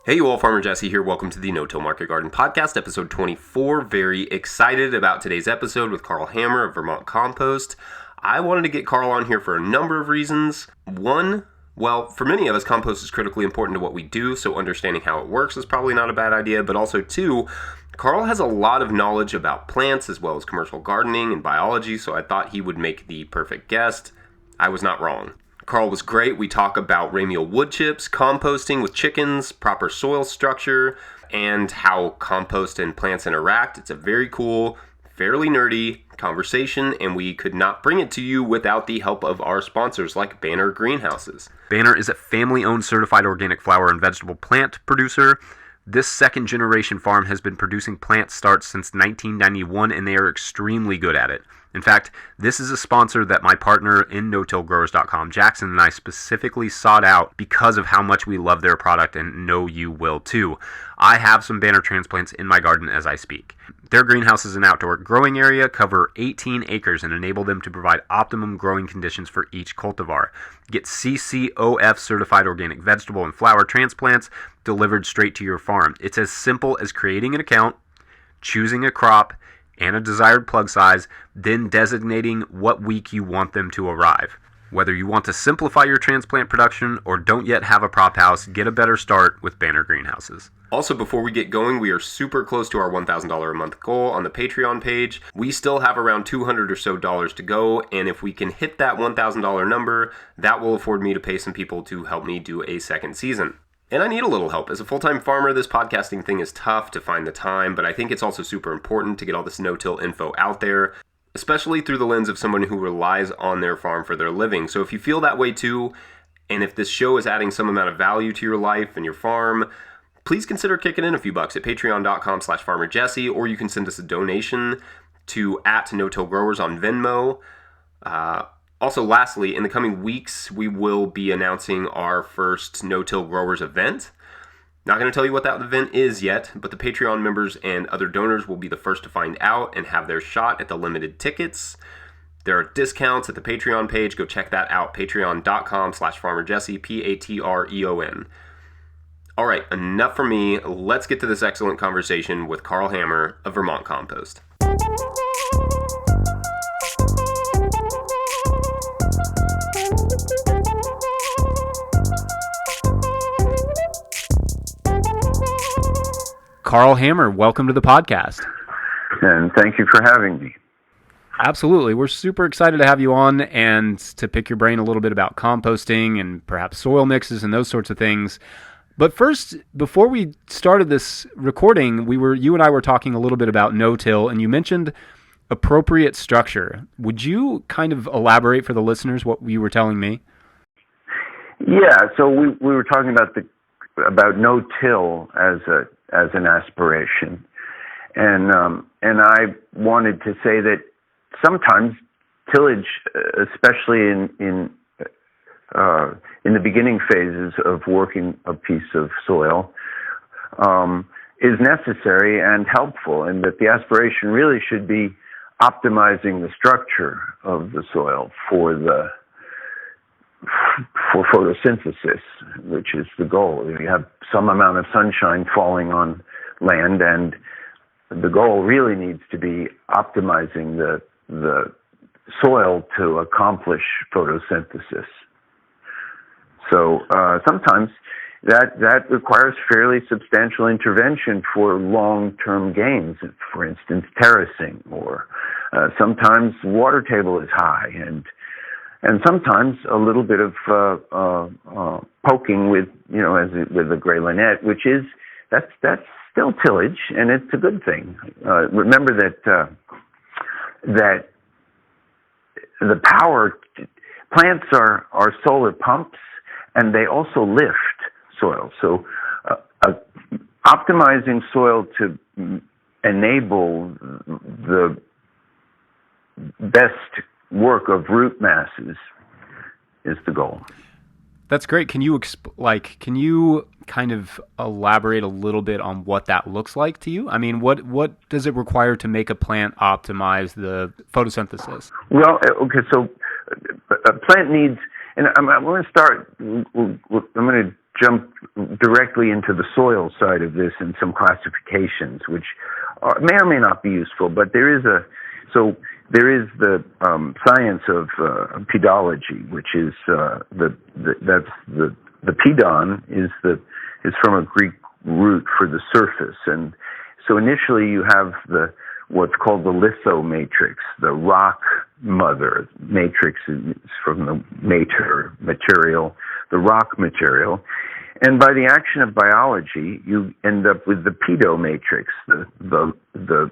Hey you all, Farmer Jesse here. Welcome to the No-Till Market Garden Podcast, episode 24. Very excited about today's episode with Karl Hammer of Vermont Compost. I wanted to get Karl on here for a number of reasons. One, well, for many of us, compost is critically important to what we do, so understanding how it works is probably not a bad idea. But also, two, Karl has a lot of knowledge about plants as well as commercial gardening and biology, so I thought he would make the perfect guest. I was not wrong. Karl was great. We talk about ramial wood chips, composting with chickens, proper soil structure, and how compost and plants interact. It's a very cool, fairly nerdy conversation, and we could not bring it to you without the help of our sponsors like Banner Greenhouses. Banner is a family-owned certified organic flower and vegetable plant producer. This second-generation farm has been producing plant starts since 1991, and they are extremely good at it. In fact, this is a sponsor that my partner in no-tillgrowers.com, Jackson, and I specifically sought out because of how much we love their product, and know you will too. I have some Banner transplants in my garden as I speak. Their greenhouses and outdoor growing area cover 18 acres and enable them to provide optimum growing conditions for each cultivar. Get CCOF certified organic vegetable and flower transplants delivered straight to your farm. It's as simple as creating an account, choosing a crop and a desired plug size, then designating what week you want them to arrive. Whether you want to simplify your transplant production or don't yet have a prop house, get a better start with Banner Greenhouses. Also, before we get going, we are super close to our $1,000 a month goal on the Patreon page. We still have around $200 or so to go, and if we can hit that $1,000 number, that will afford me to pay some people to help me do a second season. And I need a little help. As a full-time farmer, this podcasting thing is tough to find the time, but I think it's also super important to get all this no-till info out there, especially through the lens of someone who relies on their farm for their living. So if you feel that way too, and if this show is adding some amount of value to your life and your farm, please consider kicking in a few bucks at patreon.com/farmerjesse, or you can send us a donation to @no-tillgrowers on Venmo. Also, lastly, in the coming weeks, we will be announcing our first No-Till Growers event. Not going to tell you what that event is yet, but the Patreon members and other donors will be the first to find out and have their shot at the limited tickets. There are discounts at the Patreon page. Go check that out, patreon.com/farmerjesse, Patreon. All right, enough from me. Let's get to this excellent conversation with Karl Hammer of Vermont Compost. Karl Hammer, welcome to the podcast. And thank you for having me. Absolutely. We're super excited to have you on and to pick your brain a little bit about composting and perhaps soil mixes and those sorts of things. But first, before we started this recording, you and I were talking a little bit about no-till, and you mentioned appropriate structure. Would you kind of elaborate for the listeners what you were telling me? Yeah, so we were talking about no-till as an aspiration, and I wanted to say that sometimes tillage, especially in the beginning phases of working a piece of soil, is necessary and helpful, and that the aspiration really should be optimizing the structure of the soil for photosynthesis, which is the goal. You have some amount of sunshine falling on land, and the goal really needs to be optimizing the soil to accomplish photosynthesis. So sometimes that requires fairly substantial intervention for long-term gains, for instance, terracing, or sometimes water table is high, and sometimes a little bit of poking with a gray linnet, that's still tillage, and it's a good thing. Remember that the power plants are solar pumps, and they also lift soil. So optimizing soil to enable the best work of root masses is the goal. That's great. Can you kind of elaborate a little bit on what that looks like to you? I mean, what does it require to make a plant optimize the photosynthesis? Well, okay, so a plant needs, and I'm going to start. I'm going to jump directly into the soil side of this and some classifications, which may or may not be useful. But there is the science of pedology, which is the pedon is from a Greek root for the surface, and so initially you have what's called the litho matrix, the rock mother. Matrix is from the mater, material, the rock material. And by the action of biology, you end up with the pedo matrix, the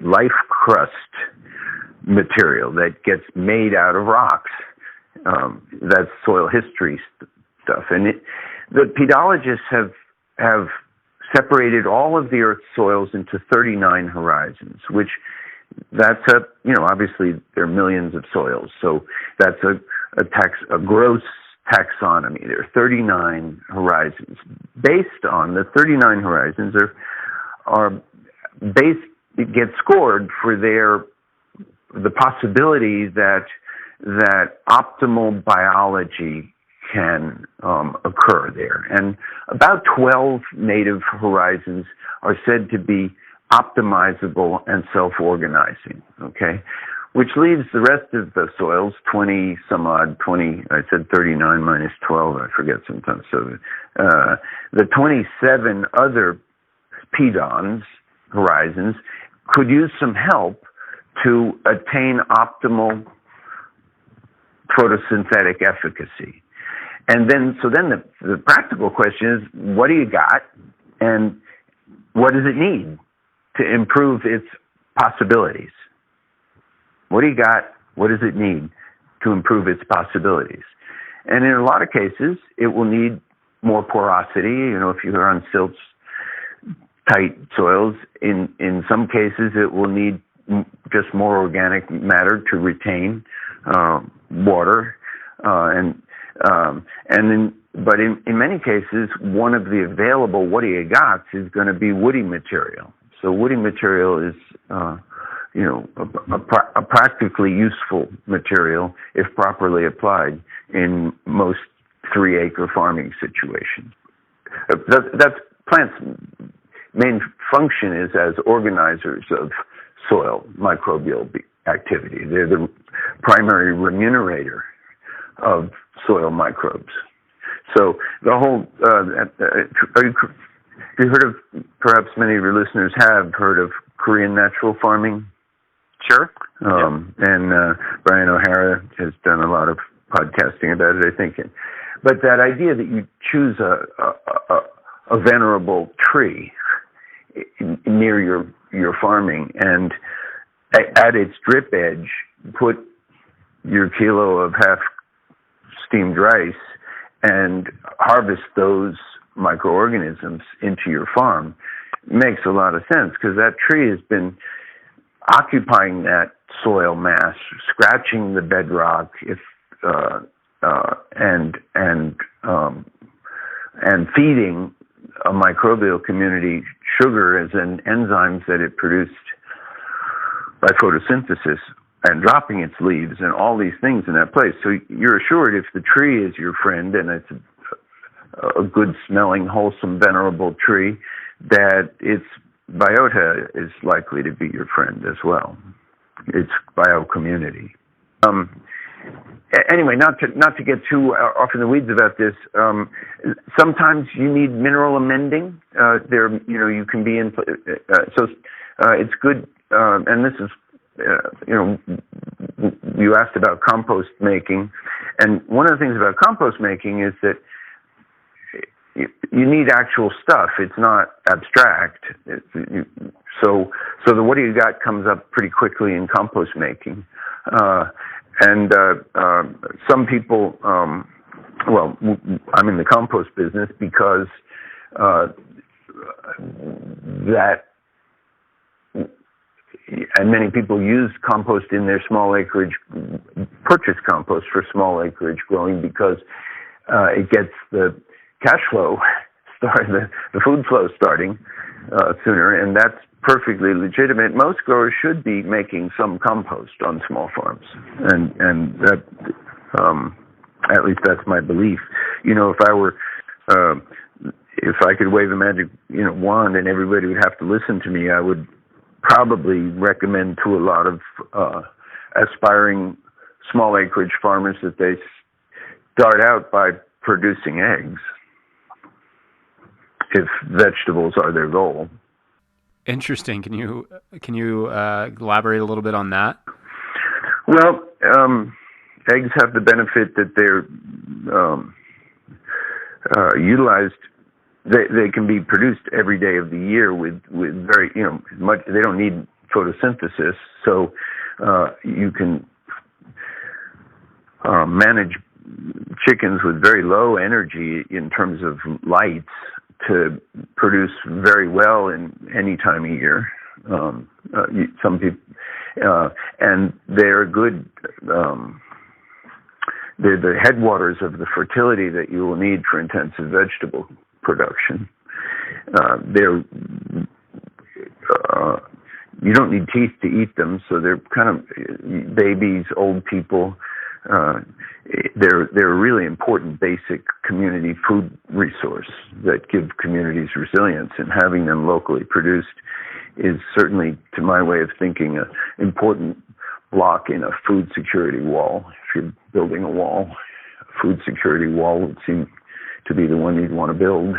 life crust material that gets made out of rocks. That's soil history stuff. And the pedologists have separated all of the Earth's soils into 39 horizons, which that's obviously there are millions of soils. So that's a gross taxonomy. There are 39 horizons. Based on the 39 horizons get scored for the possibility that optimal biology can occur there. And about 12 native horizons are said to be optimizable and self-organizing, okay? Which leaves the rest of the soils, 20 some odd, I said 39 minus 12, I forget sometimes. So the 27 other pedons, horizons, could use some help to attain optimal photosynthetic efficacy. And then the practical question is, what do you got, and what does it need to improve its possibilities? What do you got? What does it need to improve its possibilities? And in a lot of cases, it will need more porosity. If you're on silts, tight soils, in some cases, it will need just more organic matter to retain water, but in many cases, one of the available what do you got is going to be woody material. So woody material is, a practically useful material if properly applied in most 3-acre farming situations. That's plants' main function is as organizers of soil microbial activity. They're the primary remunerator of soil microbes. So the whole, you heard of, perhaps many of your listeners have heard of Korean natural farming? Sure. And Brian O'Hara has done a lot of podcasting about it, I think. But that idea that you choose a venerable tree near your farming, and at its drip edge, put your kilo of half steamed rice and harvest those microorganisms into your farm, makes a lot of sense, because that tree has been occupying that soil mass, scratching the bedrock, and feeding a microbial community sugar as an enzymes that it produced by photosynthesis, and dropping its leaves and all these things in that place. So you're assured if the tree is your friend, and it's a good-smelling, wholesome, venerable tree, that its biota is likely to be your friend as well. Its biocommunity. Anyway, not to get too off in the weeds about this. Sometimes you need mineral amending. You can be in. It's good, and this is. You asked about compost making, and one of the things about compost making is that you need actual stuff. It's not abstract. So the what do you got comes up pretty quickly in compost making. And some people, I'm in the compost business because and many people use compost in their small acreage, purchase compost for small acreage growing, because it gets the cash flow the food flow starting sooner, and that's perfectly legitimate. Most growers should be making some compost on small farms, and that, at least that's my belief. If I were if I could wave a magic wand and everybody would have to listen to me, I would probably recommend to a lot of aspiring small acreage farmers that they start out by producing eggs if vegetables are their goal. Interesting. Can you elaborate a little bit on that? Well, eggs have the benefit that they're utilized. They can be produced every day of the year with very much. They don't need photosynthesis, so you can manage chickens with very low energy in terms of lights to produce very well in any time of year. Some people, and they're good. They're the headwaters of the fertility that you will need for intensive vegetable production. You don't need teeth to eat them, so they're kind of babies, old people. They're a really important basic community food resource that give communities resilience, and having them locally produced is certainly, to my way of thinking, an important block in a food security wall. If you're building a wall, a food security wall would seem to be the one you'd want to build.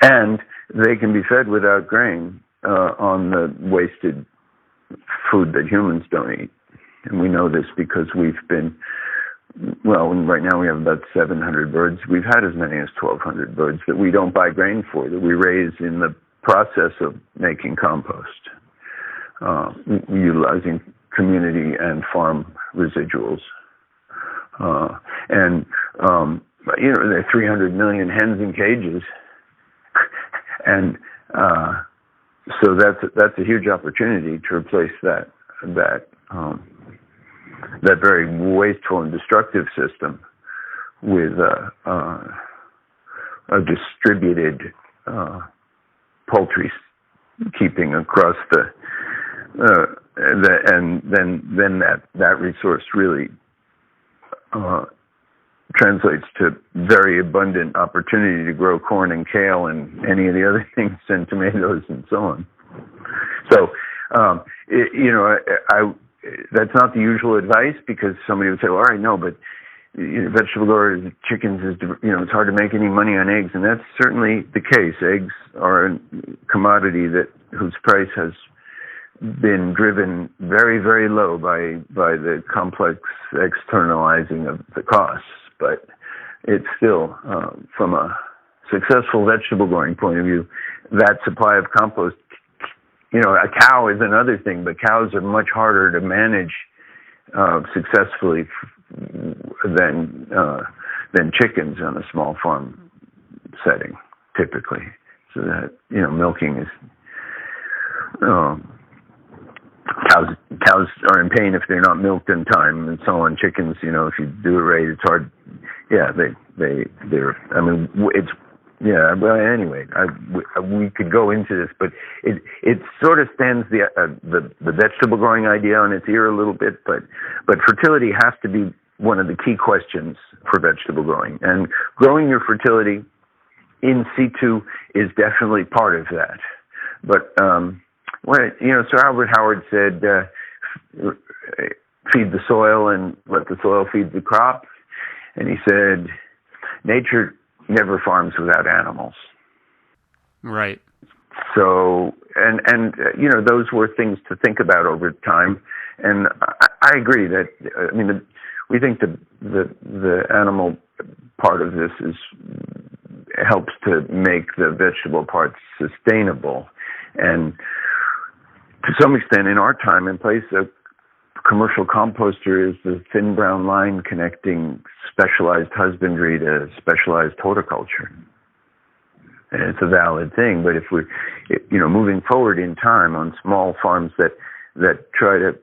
And they can be fed without grain on the wasted food that humans don't eat. And we know this because we've been, right now we have about 700 birds. We've had as many as 1,200 birds that we don't buy grain for, that we raise in the process of making compost, utilizing community and farm residuals. There are 300 million hens in cages, and so that's a huge opportunity to replace that very wasteful and destructive system with a distributed poultry keeping across and then that resource really translates to very abundant opportunity to grow corn and kale and any of the other things, and tomatoes and so on. So, that's not the usual advice, because somebody would say, well, all right, no, but vegetable growers, chickens, it's hard to make any money on eggs, and that's certainly the case. Eggs are a commodity whose price has been driven very, very low by the complex externalizing of the costs, but it's still, from a successful vegetable growing point of view, that supply of compost. A cow is another thing, but cows are much harder to manage successfully than chickens on a small farm setting, typically. So that milking is cows are in pain if they're not milked in time, and so on. Chickens, if you do it right, it's hard. Yeah, they're. I mean, it's. Yeah, well, anyway, we could go into this, but it sort of stands the vegetable growing idea on its ear a little bit, but fertility has to be one of the key questions for vegetable growing, and growing your fertility in situ is definitely part of that. But Sir Albert Howard said, feed the soil and let the soil feed the crop, and he said, nature never farms without animals. Right. So, and those were things to think about over time. And I agree that, we think the animal part of this helps to make the vegetable part sustainable. And to some extent, in our time and place, a commercial composter is the thin brown line connecting specialized husbandry to specialized horticulture. And it's a valid thing, but if we're, moving forward in time on small farms that try to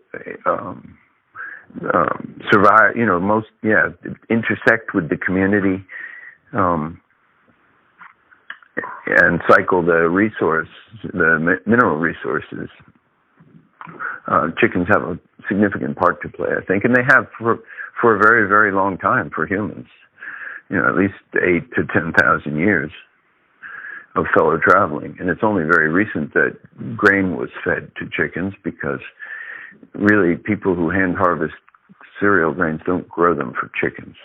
survive, intersect with the community, and cycle the mineral resources, chickens have a significant part to play, I think, and they have for a very, very long time for humans. at least 8 to 10,000 years of fellow traveling. And it's only very recent that grain was fed to chickens, because really people who hand harvest cereal grains don't grow them for chickens.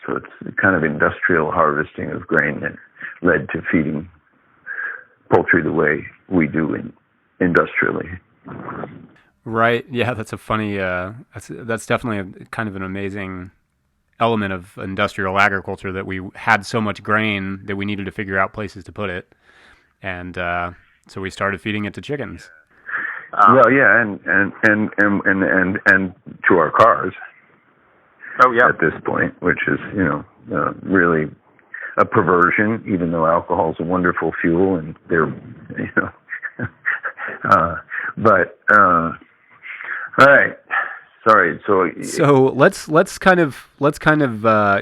So it's the kind of industrial harvesting of grain that led to feeding poultry the way we do industrially. Right. Yeah, that's a funny. That's definitely a kind of an amazing element of industrial agriculture, that we had so much grain that we needed to figure out places to put it, and so we started feeding it to chickens. Well, yeah, and to our cars. Oh yeah. At this point, which is really a perversion, even though alcohol is a wonderful fuel, and they're all right. Sorry. So let's kind of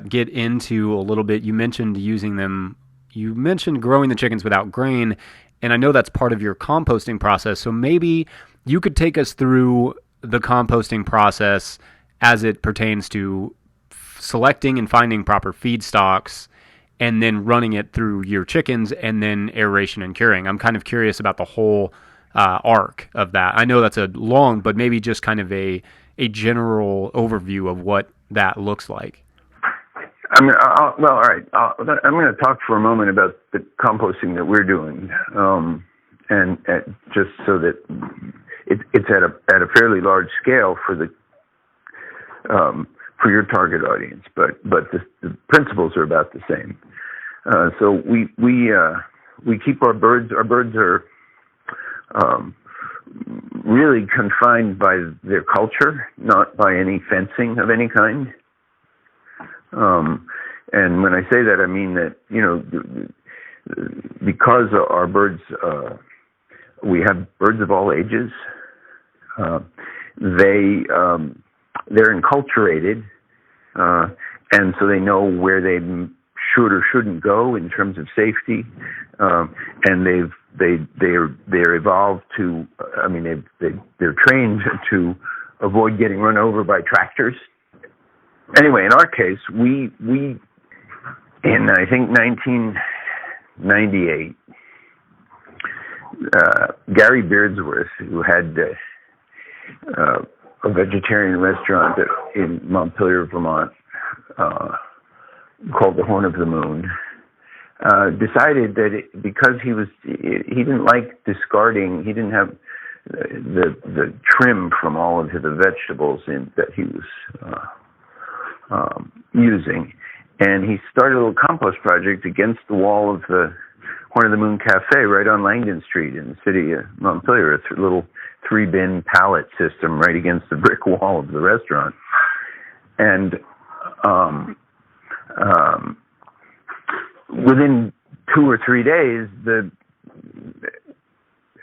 get into a little bit. You mentioned using them. You mentioned growing the chickens without grain, and I know that's part of your composting process. So maybe you could take us through the composting process as it pertains to selecting and finding proper feedstocks, and then running it through your chickens, and then aeration and curing. I'm kind of curious about the whole arc of that. I know that's a long, but maybe just kind of a general overview of what that looks like. All right. I'm going to talk for a moment about the composting that we're doing, and just so that it's at a fairly large scale for your target audience, but the principles are about the same. So we keep our birds. Our birds are really confined by their culture, not by any fencing of any kind. And when I say that, I mean that, because our birds, we have birds of all ages. They're enculturated, and so they know where they should or shouldn't go in terms of safety, and they're evolved to. They're trained to avoid getting run over by tractors. Anyway, in our case, we in I think 1998, Gary Beardsworth, who had a vegetarian restaurant in Montpelier, Vermont, called the Horn of the Moon, decided that because he didn't like discarding, he didn't have the trim from all of the vegetables that he was using, and he started a little compost project against the wall of the Horn of the Moon Cafe right on Langdon Street in the city of Montpelier. It's a little 3-bin pallet system right against the brick wall of the restaurant. And within 2 or 3 days, the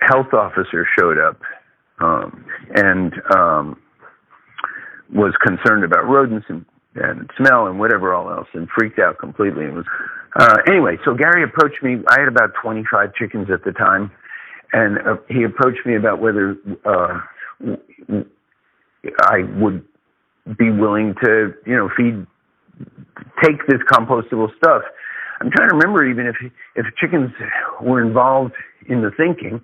health officer showed up and was concerned about rodents and smell and whatever all else, and freaked out completely. And was anyway. So Gary approached me. I had about 25 chickens at the time, and he approached me about whether I would be willing to, take this compostable stuff. I'm trying to remember even if chickens were involved in the thinking.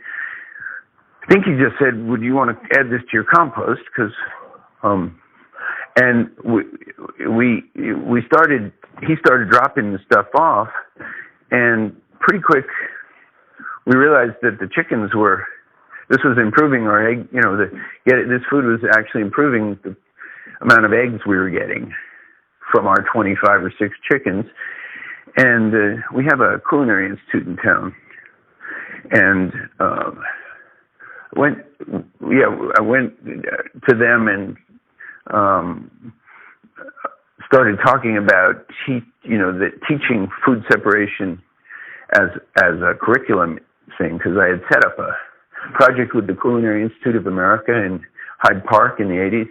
I think he just said, "Would you want to add this to your compost?" Because and we started. He started dropping the stuff off, and pretty quick we realized that the chickens were. This was improving our egg. This food was actually improving the amount of eggs we were getting from our 25 or 6 chickens. And we have a culinary institute in town, and I went to them and started talking about teaching food separation as a curriculum thing, because I had set up a project with the Culinary Institute of America in Hyde Park in the 80s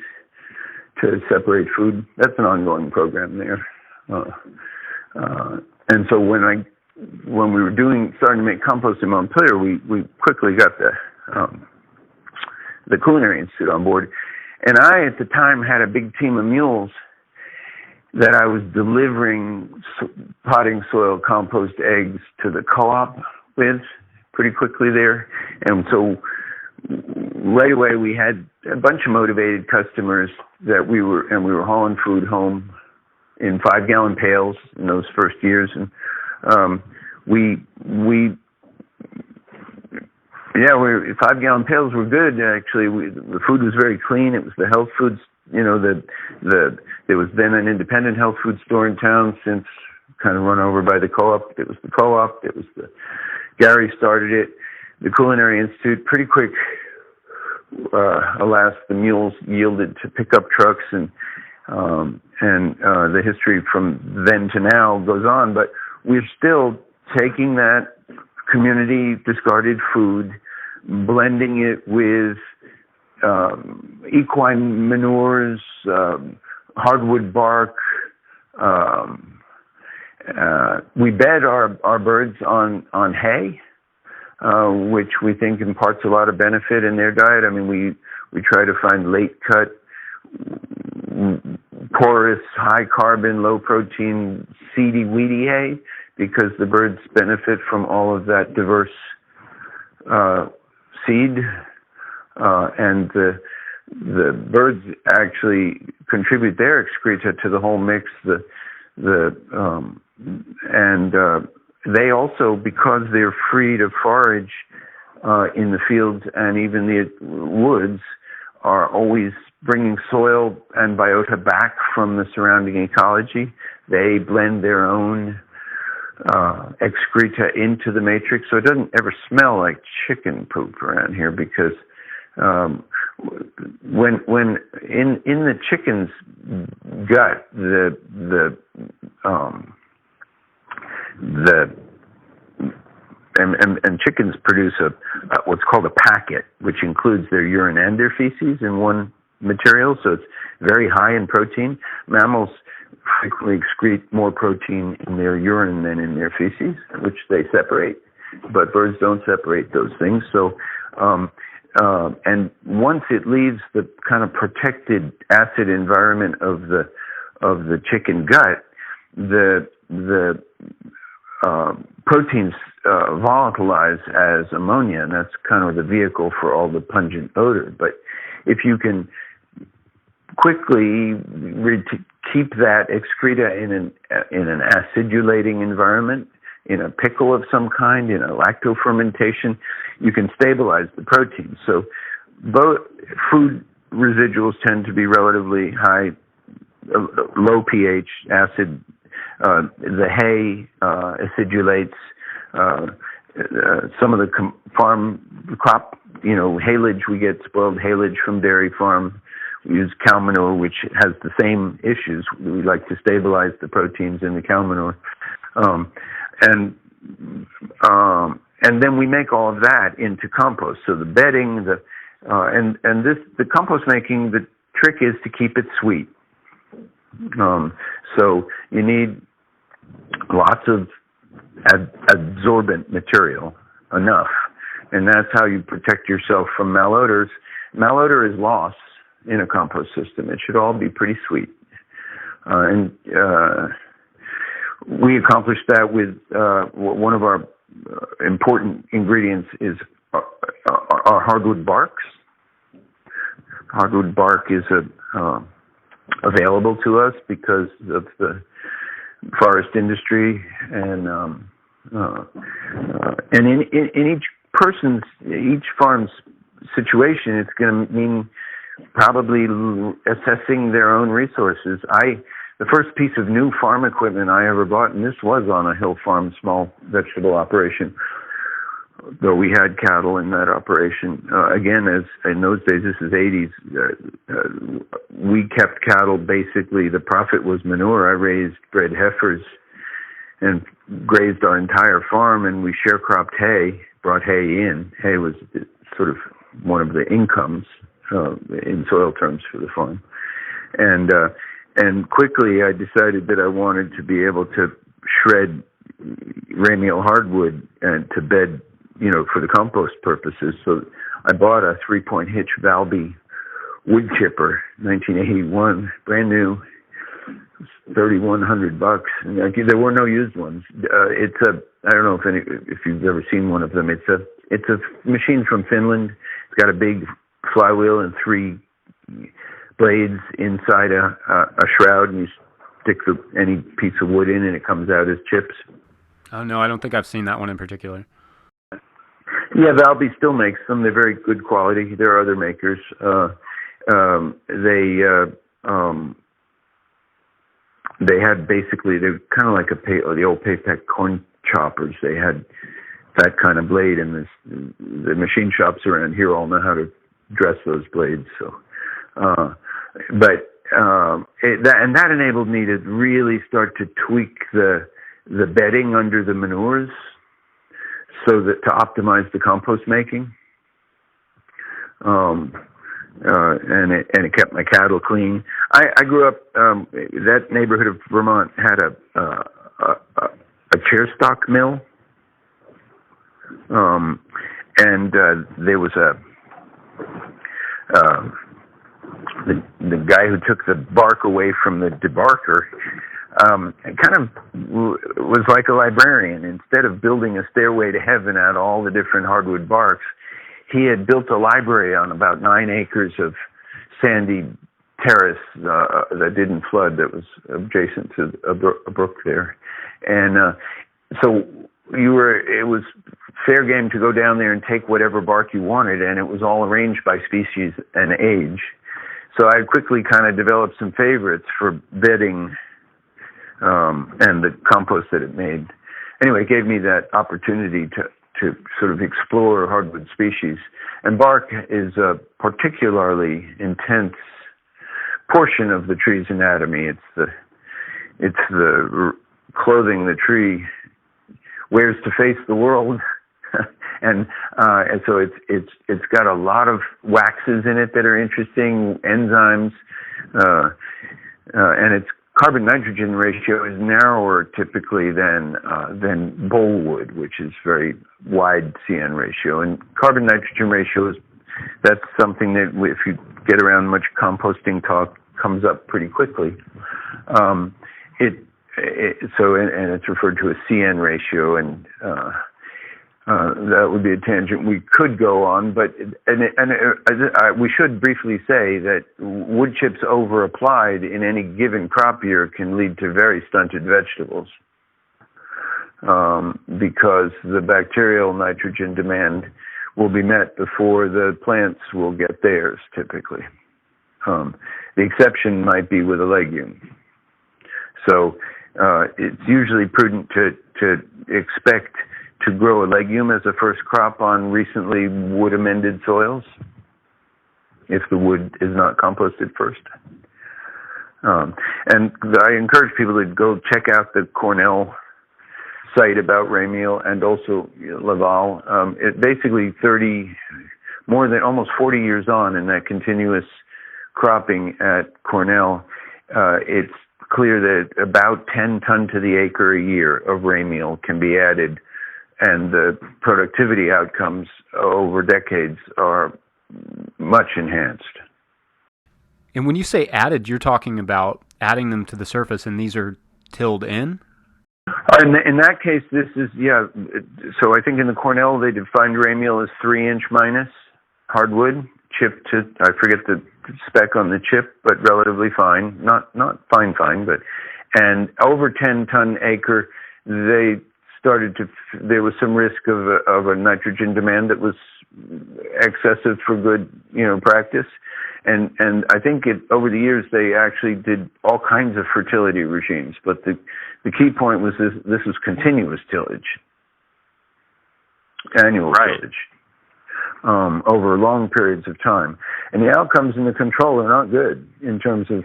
to separate food. That's an ongoing program there. And so when we were starting to make compost in Montpelier, we quickly got the Culinary Institute on board. And I, at the time, had a big team of mules, that I was delivering potting soil compost eggs to the co-op with pretty quickly there. And so right away we had a bunch of motivated customers that we were hauling food home in 5-gallon pails in those first years. And we 5-gallon pails were good. Actually, the food was very clean. It was the health foods. There was then an independent health food store in town, since kind of run over by the co-op. It was the co-op. It was Gary started it. The Culinary Institute, pretty quick. Alas, the mules yielded to pickup trucks, and the history from then to now goes on. But we're still taking that community discarded food, blending it with equine manures, hardwood bark. We bed our birds on hay, which we think imparts a lot of benefit in their diet. I mean, we try to find late cut, porous, high carbon, low protein, seedy, weedy hay, because the birds benefit from all of that diverse seed, and the birds actually contribute their excreta to the whole mix. They also, because they're free to forage in the fields and even the woods, are always bringing soil and biota back from the surrounding ecology. They blend their own excreta into the matrix, so it doesn't ever smell like chicken poop around here, because when in the chicken's gut, and chickens produce what's called a packet, which includes their urine and their feces in one material, so it's very high in protein. Mammals frequently excrete more protein in their urine than in their feces, which they separate, but birds don't separate those things. So, and once it leaves the kind of protected acid environment of the chicken gut, the proteins volatilize as ammonia, and that's kind of the vehicle for all the pungent odor. But if you can quickly keep that excreta in an acidulating environment, in a pickle of some kind, in a lactofermentation, you can stabilize the protein. So both food residuals tend to be relatively high, low pH acid. The hay acidulates. Some of the farm crop, haylage, we get spoiled haylage from dairy farm. We use cow manure, which has the same issues. We like to stabilize the proteins in the cow manure. And then we make all of that into compost. So the bedding, the compost making, the trick is to keep it sweet. So you need lots of absorbent material, enough, and that's how you protect yourself from malodors. Malodor is loss in a compost system. It should all be pretty sweet, and we accomplished that with one of our important ingredients is our hardwood barks. Hardwood bark is available to us because of the forest industry, and in each farm's situation, it's going to mean probably assessing their own resources. The first piece of new farm equipment I ever bought, and this was on a hill farm, small vegetable operation, though we had cattle in that operation. Again, as in those days, this is 80s, we kept cattle basically, the profit was manure. I raised bred heifers and grazed our entire farm, and we sharecropped hay, brought hay in. Hay was sort of one of the incomes in soil terms for the farm. And quickly I decided that I wanted to be able to shred ramial hardwood and to bed, for the compost purposes. So I bought a 3-point hitch Valby wood chipper, 1981, brand new, $3,100. There were no used ones. I don't know if you've ever seen one of them. It's a machine from Finland. It's got a big flywheel and 3 blades inside a shroud, and you stick any piece of wood in, and it comes out as chips. Oh no, I don't think I've seen that one in particular. Yeah, Valby still makes them. They're very good quality. There are other makers. They had they're kind of like the old Paypack corn choppers. They had that kind of blade, and the machine shops around here all know how to dress those blades. So, that enabled me to really start to tweak the bedding under the manures, so that to optimize the compost making. And it kept my cattle clean. I grew up, that neighborhood of Vermont had a chair stock mill. And there was the guy who took the bark away from the debarker, kind of was like a librarian. Instead of building a stairway to heaven out of all the different hardwood barks, he had built a library on about 9 acres of sandy terrace that didn't flood, that was adjacent to a brook there. And so it was fair game to go down there and take whatever bark you wanted, and it was all arranged by species and age. So I quickly kind of developed some favorites for bedding and the compost that it made. Anyway, it gave me that opportunity to sort of explore hardwood species. And bark is a particularly intense portion of the tree's anatomy. It's the clothing the tree wears to face the world. and so it's got a lot of waxes in it that are interesting, enzymes, and its carbon-nitrogen ratio is narrower typically than bolewood, which is very wide CN ratio. And carbon-nitrogen ratio that's something that if you get around much composting talk comes up pretty quickly. And it's referred to as CN ratio, and that would be a tangent we could go on, but we should briefly say that wood chips over applied in any given crop year can lead to very stunted vegetables, because the bacterial nitrogen demand will be met before the plants will get theirs typically. The exception might be with a legume. So it's usually prudent to expect to grow a legume as a first crop on recently wood-amended soils, if the wood is not composted first. And I encourage people to go check out the Cornell site about ramiel, and also Laval. It basically almost 40 years on in that continuous cropping at Cornell, it's clear that about 10 ton to the acre a year of ramiel can be added, and the productivity outcomes over decades are much enhanced. And when you say added, you're talking about adding them to the surface, and these are tilled in? In that case, this is, so I think in the Cornell they defined ramiel as 3-inch minus hardwood, chipped to, I forget the spec on the chip, but relatively fine, not fine, but, and over 10 ton acre, there was some risk of a nitrogen demand that was excessive for good, practice. And I think over the years they actually did all kinds of fertility regimes, but the key point was this was continuous tillage, annual tillage, over long periods of time. And the outcomes in the control are not good in terms of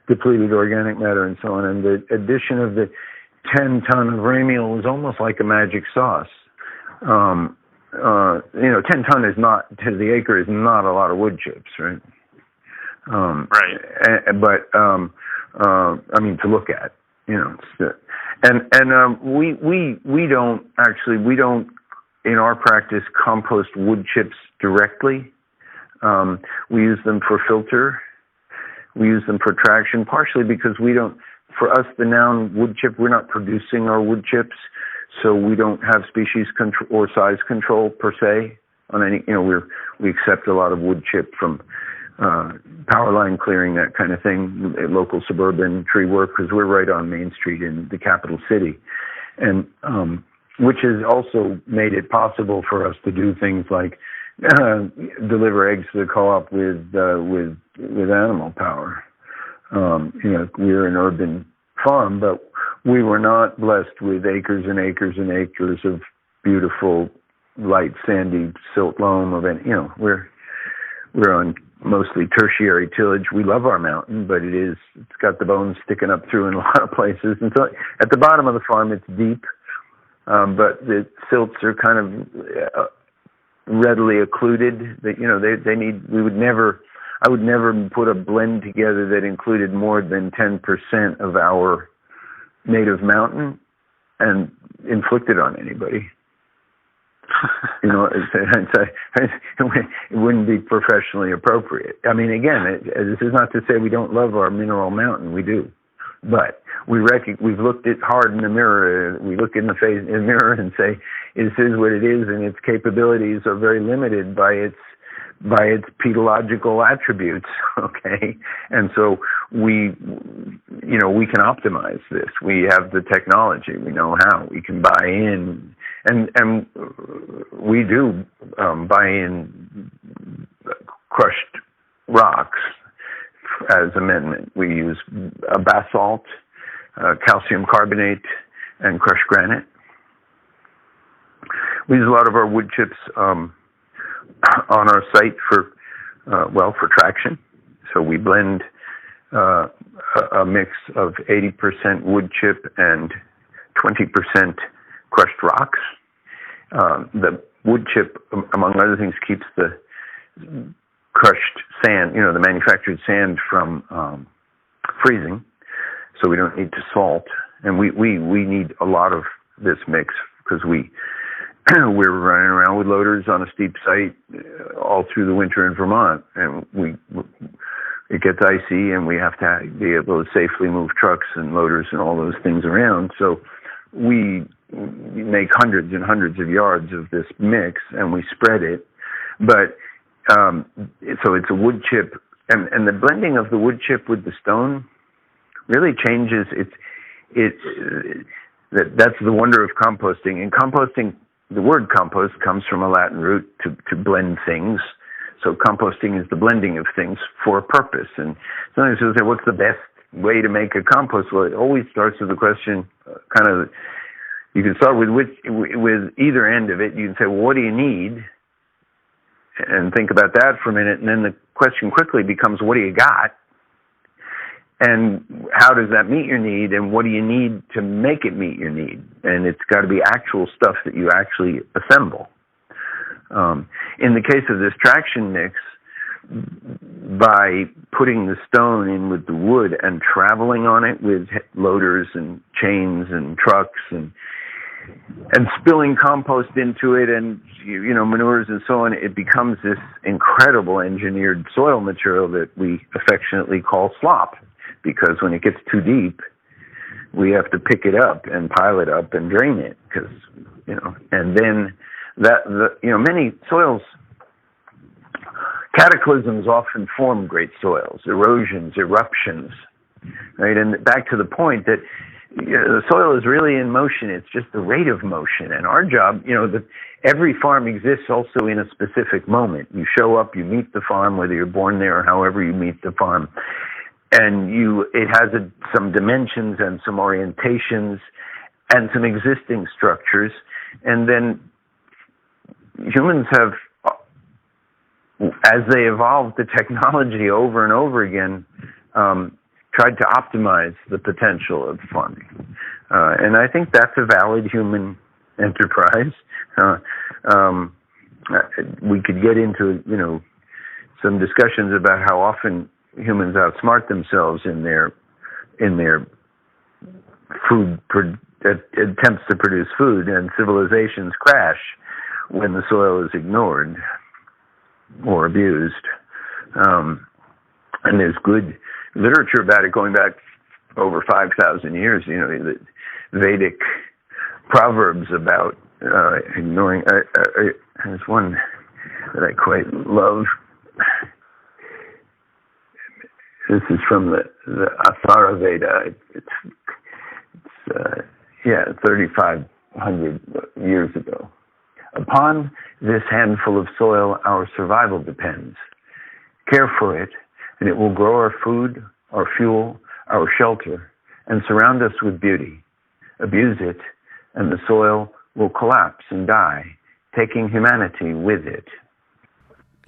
depleted organic matter and so on. And the addition of the 10 ton of ramiel was almost like a magic sauce. 10 ton is not, to the acre, is not a lot of wood chips, right? Right. But I mean, to look at, we don't in our practice compost wood chips directly. We use them for filter. We use them for traction, partially because we don't for us, the noun wood chip, we're not producing our wood chips, so we don't have species control or size control per se on any. We accept a lot of wood chip from power line clearing, that kind of thing, local suburban tree work, because we're right on Main Street in the capital city, and which has also made it possible for us to do things like deliver eggs to the co-op with animal power. We're an urban farm, but we were not blessed with acres and acres and acres of beautiful, light, sandy silt loam. We're on mostly tertiary tillage. We love our mountain, but it's got the bones sticking up through in a lot of places. And so at the bottom of the farm, it's deep, but the silts are kind of readily occluded. They need. I would never put a blend together that included more than 10% of our native mountain and inflict it on anybody. It wouldn't be professionally appropriate. I mean, again, this is not to say we don't love our mineral mountain. We do, but we've looked it hard in the mirror. We look in the mirror and say, "This is what it is," and its capabilities are very limited by its pedological attributes. Okay, and so we can optimize this. We have the technology. We know how. We can buy in. And we do buy in crushed rocks as amendment. We use basalt, calcium carbonate, and crushed granite. We use a lot of our wood chips on our site for traction. So we blend a mix of 80% wood chip and 20% crushed rocks. The wood chip, among other things, keeps the crushed sand, the manufactured sand from freezing, so we don't need to salt. And we need a lot of this mix because we're running around with loaders on a steep site all through the winter in Vermont, and it gets icy, and we have to be able to safely move trucks and loaders and all those things around. So we make hundreds and hundreds of yards of this mix, and we spread it. But so it's a wood chip, and the blending of the wood chip with the stone really changes. That's the wonder of composting. In composting, the word compost comes from a Latin root to blend things. So composting is the blending of things for a purpose. And sometimes people say, what's the best way to make a compost? Well, it always starts with the question, you can start with either end of it. You can say, well, what do you need? And think about that for a minute. And then the question quickly becomes, what do you got? And how does that meet your need? And what do you need to make it meet your need? And it's got to be actual stuff that you actually assemble. In the case of this traction mix, by putting the stone in with the wood and traveling on it with loaders and chains and trucks and spilling compost into it and manures and so on, it becomes this incredible engineered soil material that we affectionately call slop, because when it gets too deep, we have to pick it up and pile it up and drain it, because and then many soils, cataclysms often form great soils, erosions, eruptions, right? And back to the point that the soil is really in motion. It's just the rate of motion. And our job, every farm exists also in a specific moment. You show up, you meet the farm, whether you're born there or however you meet the farm. And it has some dimensions and some orientations and some existing structures. And then humans have, as they evolved the technology over and over again, tried to optimize the potential of farming. And I think that's a valid human enterprise. We could get into, some discussions about how often humans outsmart themselves in their food attempts to produce food, and civilizations crash when the soil is ignored or abused. And there's good literature about it going back over 5,000 years. The Vedic proverbs about ignoring. There's one that I quite love. This is from the Athara Veda. It's 3,500 years ago. Upon this handful of soil, our survival depends. Care for it, and it will grow our food, our fuel, our shelter, and surround us with beauty. Abuse it, and the soil will collapse and die, taking humanity with it.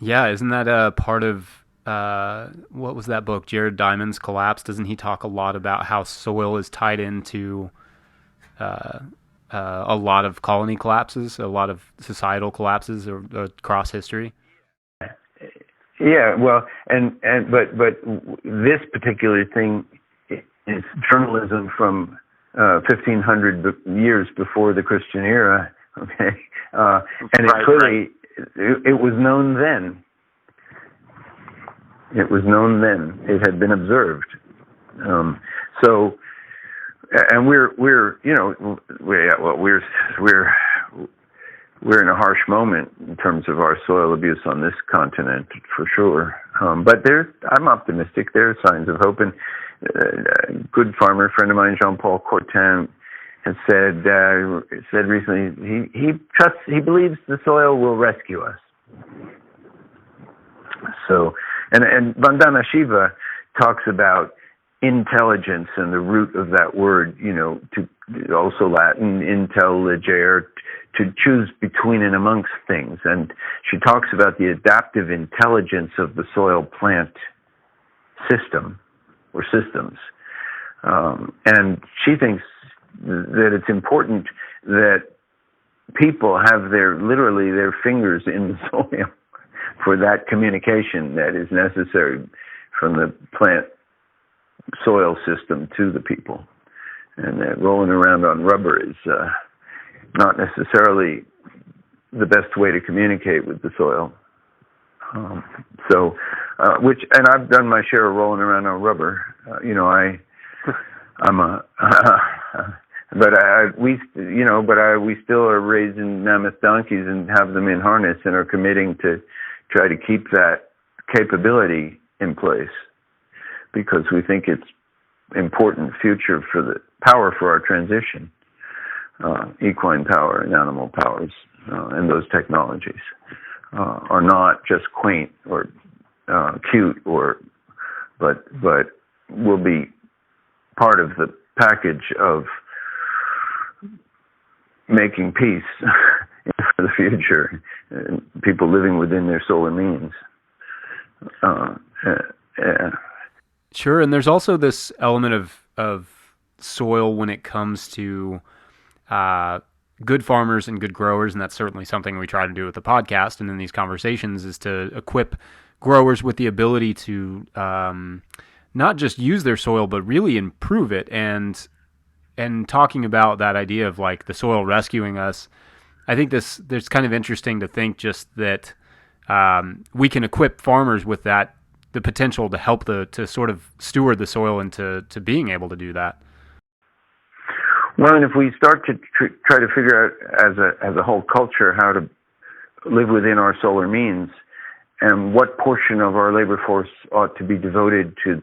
Yeah, isn't that a part of, what was that book, Jared Diamond's Collapse? Doesn't he talk a lot about how soil is tied into a lot of colony collapses, a lot of societal collapses across history? Yeah, well, but this particular thing is journalism from 1,500 years before the Christian era. Okay, and it was known then. It was known then. It had been observed. And we're in a harsh moment in terms of our soil abuse on this continent, for sure. But I'm optimistic. There are signs of hope. And a good farmer friend of mine, Jean-Paul Courtin, has said recently he believes the soil will rescue us. So, and Vandana Shiva talks about intelligence and the root of that word, to also Latin, intelligere, to choose between and amongst things. And she talks about the adaptive intelligence of the soil plant system or systems. And she thinks that it's important that people have literally their fingers in the soil for that communication that is necessary from the plant soil system to the people. And that rolling around on rubber is not necessarily the best way to communicate with the soil. And I've done my share of rolling around on rubber. We still are raising mammoth donkeys and have them in harness and are committing to try to keep that capability in place, because we think it's important future for the power for our transition, equine power and animal powers, and those technologies are not just quaint or cute, but will be part of the package of making peace for the future, and people living within their solar means. Sure, and there's also this element of soil when it comes to good farmers and good growers, and that's certainly something we try to do with the podcast and in these conversations, is to equip growers with the ability to not just use their soil, but really improve it. And talking about that idea of like the soil rescuing us, I think there's kind of interesting to think just that we can equip farmers with that, the potential to help to sort of steward the soil into being able to do that. Well, and if we start to try to figure out as a whole culture how to live within our solar means, and what portion of our labor force ought to be devoted to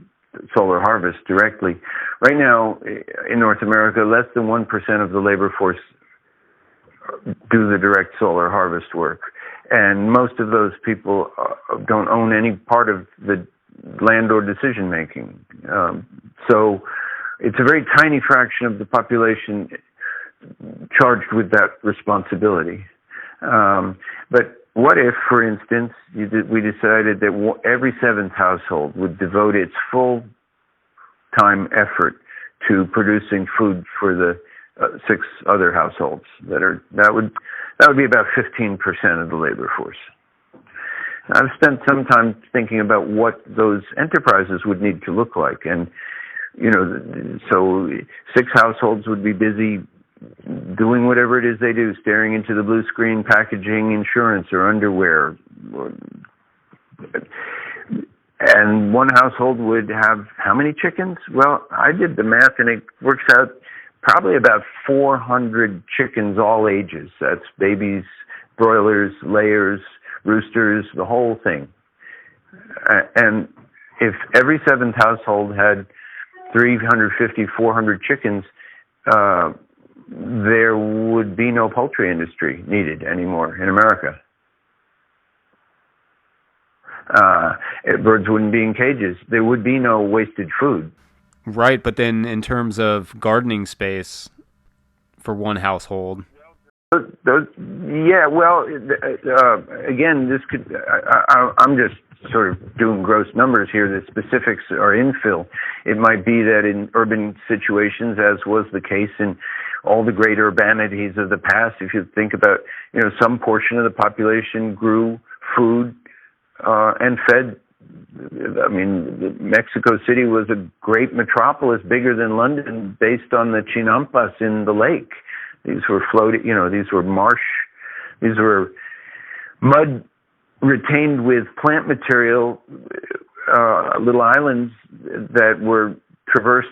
solar harvest directly. Right now, in North America, less than 1% of the labor force do the direct solar harvest work. And most of those people don't own any part of the land or decision making. So it's a very tiny fraction of the population charged with that responsibility. But what if, for instance, we decided that every seventh household would devote its full-time effort to producing food for the 6 other households that would be about 15% of the labor force. I've spent some time thinking about what those enterprises would need to look like, and so 6 households would be busy doing whatever it is they do, staring into the blue screen, packaging insurance or underwear, and one household would have how many chickens? Well, I did the math, and it works out probably about 400 chickens, all ages. That's babies, broilers, layers, roosters, the whole thing. And if every seventh household had 350, 400 chickens, there would be no poultry industry needed anymore in America. Birds wouldn't be in cages. There would be no wasted food. Right, but then in terms of gardening space for one household. Yeah, well, again, this could. I'm just sort of doing gross numbers here. The specifics are infill. It might be that in urban situations, as was the case in all the great urbanities of the past, if you think about, some portion of the population grew food and fed. I mean, Mexico City was a great metropolis, bigger than London, based on the chinampas in the lake. These were floating, these were these were mud retained with plant material, little islands that were traversed,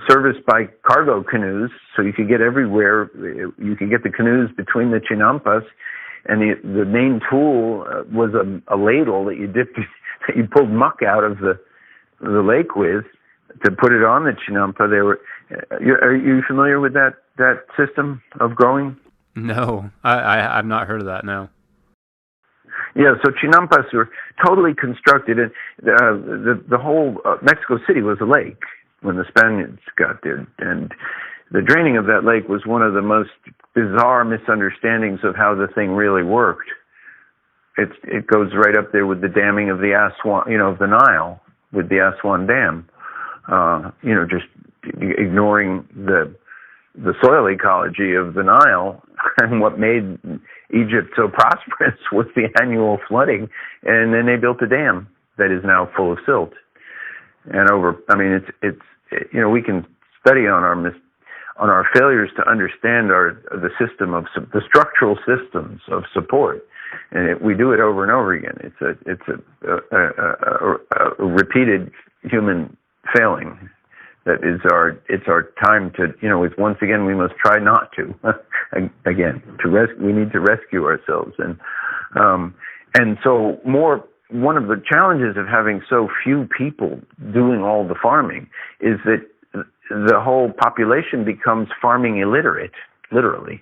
serviced by cargo canoes, so you could get everywhere. You could get the canoes between the chinampas, and the main tool was a ladle that you dipped, that you pulled muck out of the lake with to put it on the chinampa. Are you familiar with that system of growing? No, I've not heard of that. No. Yeah, so chinampas were totally constructed, and the whole Mexico City was a lake when the Spaniards got there, and the draining of that lake was one of the most bizarre misunderstandings of how the thing really worked. It goes right up there with the damming of the Aswan, of the Nile, with the Aswan Dam. Just ignoring the soil ecology of the Nile, and what made Egypt so prosperous was the annual flooding, and then they built a dam that is now full of silt. And we can study on our failures to understand the structural systems of support, and we do it over and over again. It's a repeated human failing. That is it's our time to, once again, we must try not to, we need to rescue ourselves. And so one of the challenges of having so few people doing all the farming is that the whole population becomes farming illiterate, literally.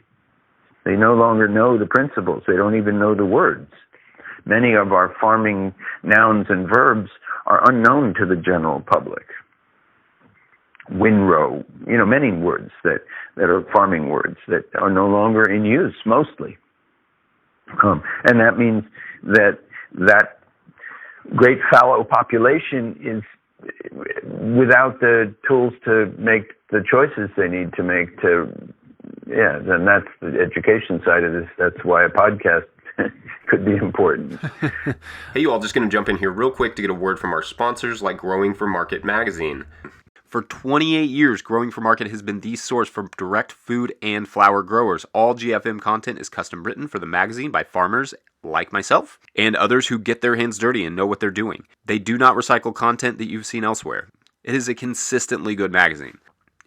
They no longer know the principles. They don't even know the words. Many of our farming nouns and verbs are unknown to the general public. Windrow, many words that are farming words that are no longer in use, mostly. And that means that great fallow population is without the tools to make the choices they need to make then that's the education side of this. That's why a podcast could be important. Hey, you all, just going to jump in here real quick to get a word from our sponsors like Growing for Market magazine. For 28 years, Growing for Market has been the source for direct food and flower growers. All GFM content is custom written for the magazine by farmers like myself and others who get their hands dirty and know what they're doing. They do not recycle content that you've seen elsewhere. It is a consistently good magazine.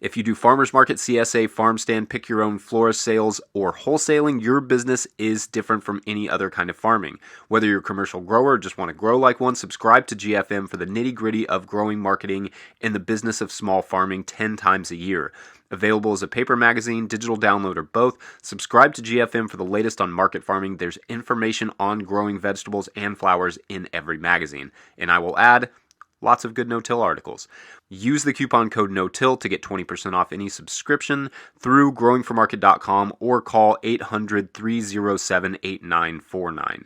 If you do farmers market, CSA, farm stand, pick your own florist sales, or wholesaling, your business is different from any other kind of farming. Whether you're a commercial grower or just want to grow like one, subscribe to GFM for the nitty-gritty of growing, marketing, and the business of small farming 10 times a year. Available as a paper magazine, digital download, or both. Subscribe to GFM for the latest on market farming. There's information on growing vegetables and flowers in every magazine. And I will add, lots of good no-till articles. Use the coupon code NOTILL to get 20% off any subscription through growingformarket.com or call 800-307-8949.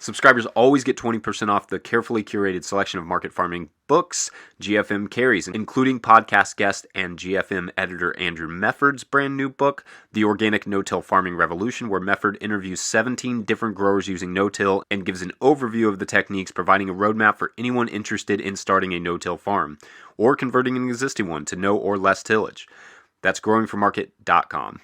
Subscribers always get 20% off the carefully curated selection of market farming books GFM carries, including podcast guest and GFM editor Andrew Mefford's brand new book, The Organic No-Till Farming Revolution, where Mefford interviews 17 different growers using no-till and gives an overview of the techniques, providing a roadmap for anyone interested in starting a no-till farm or converting an existing one to no or less tillage. That's growingformarket.com.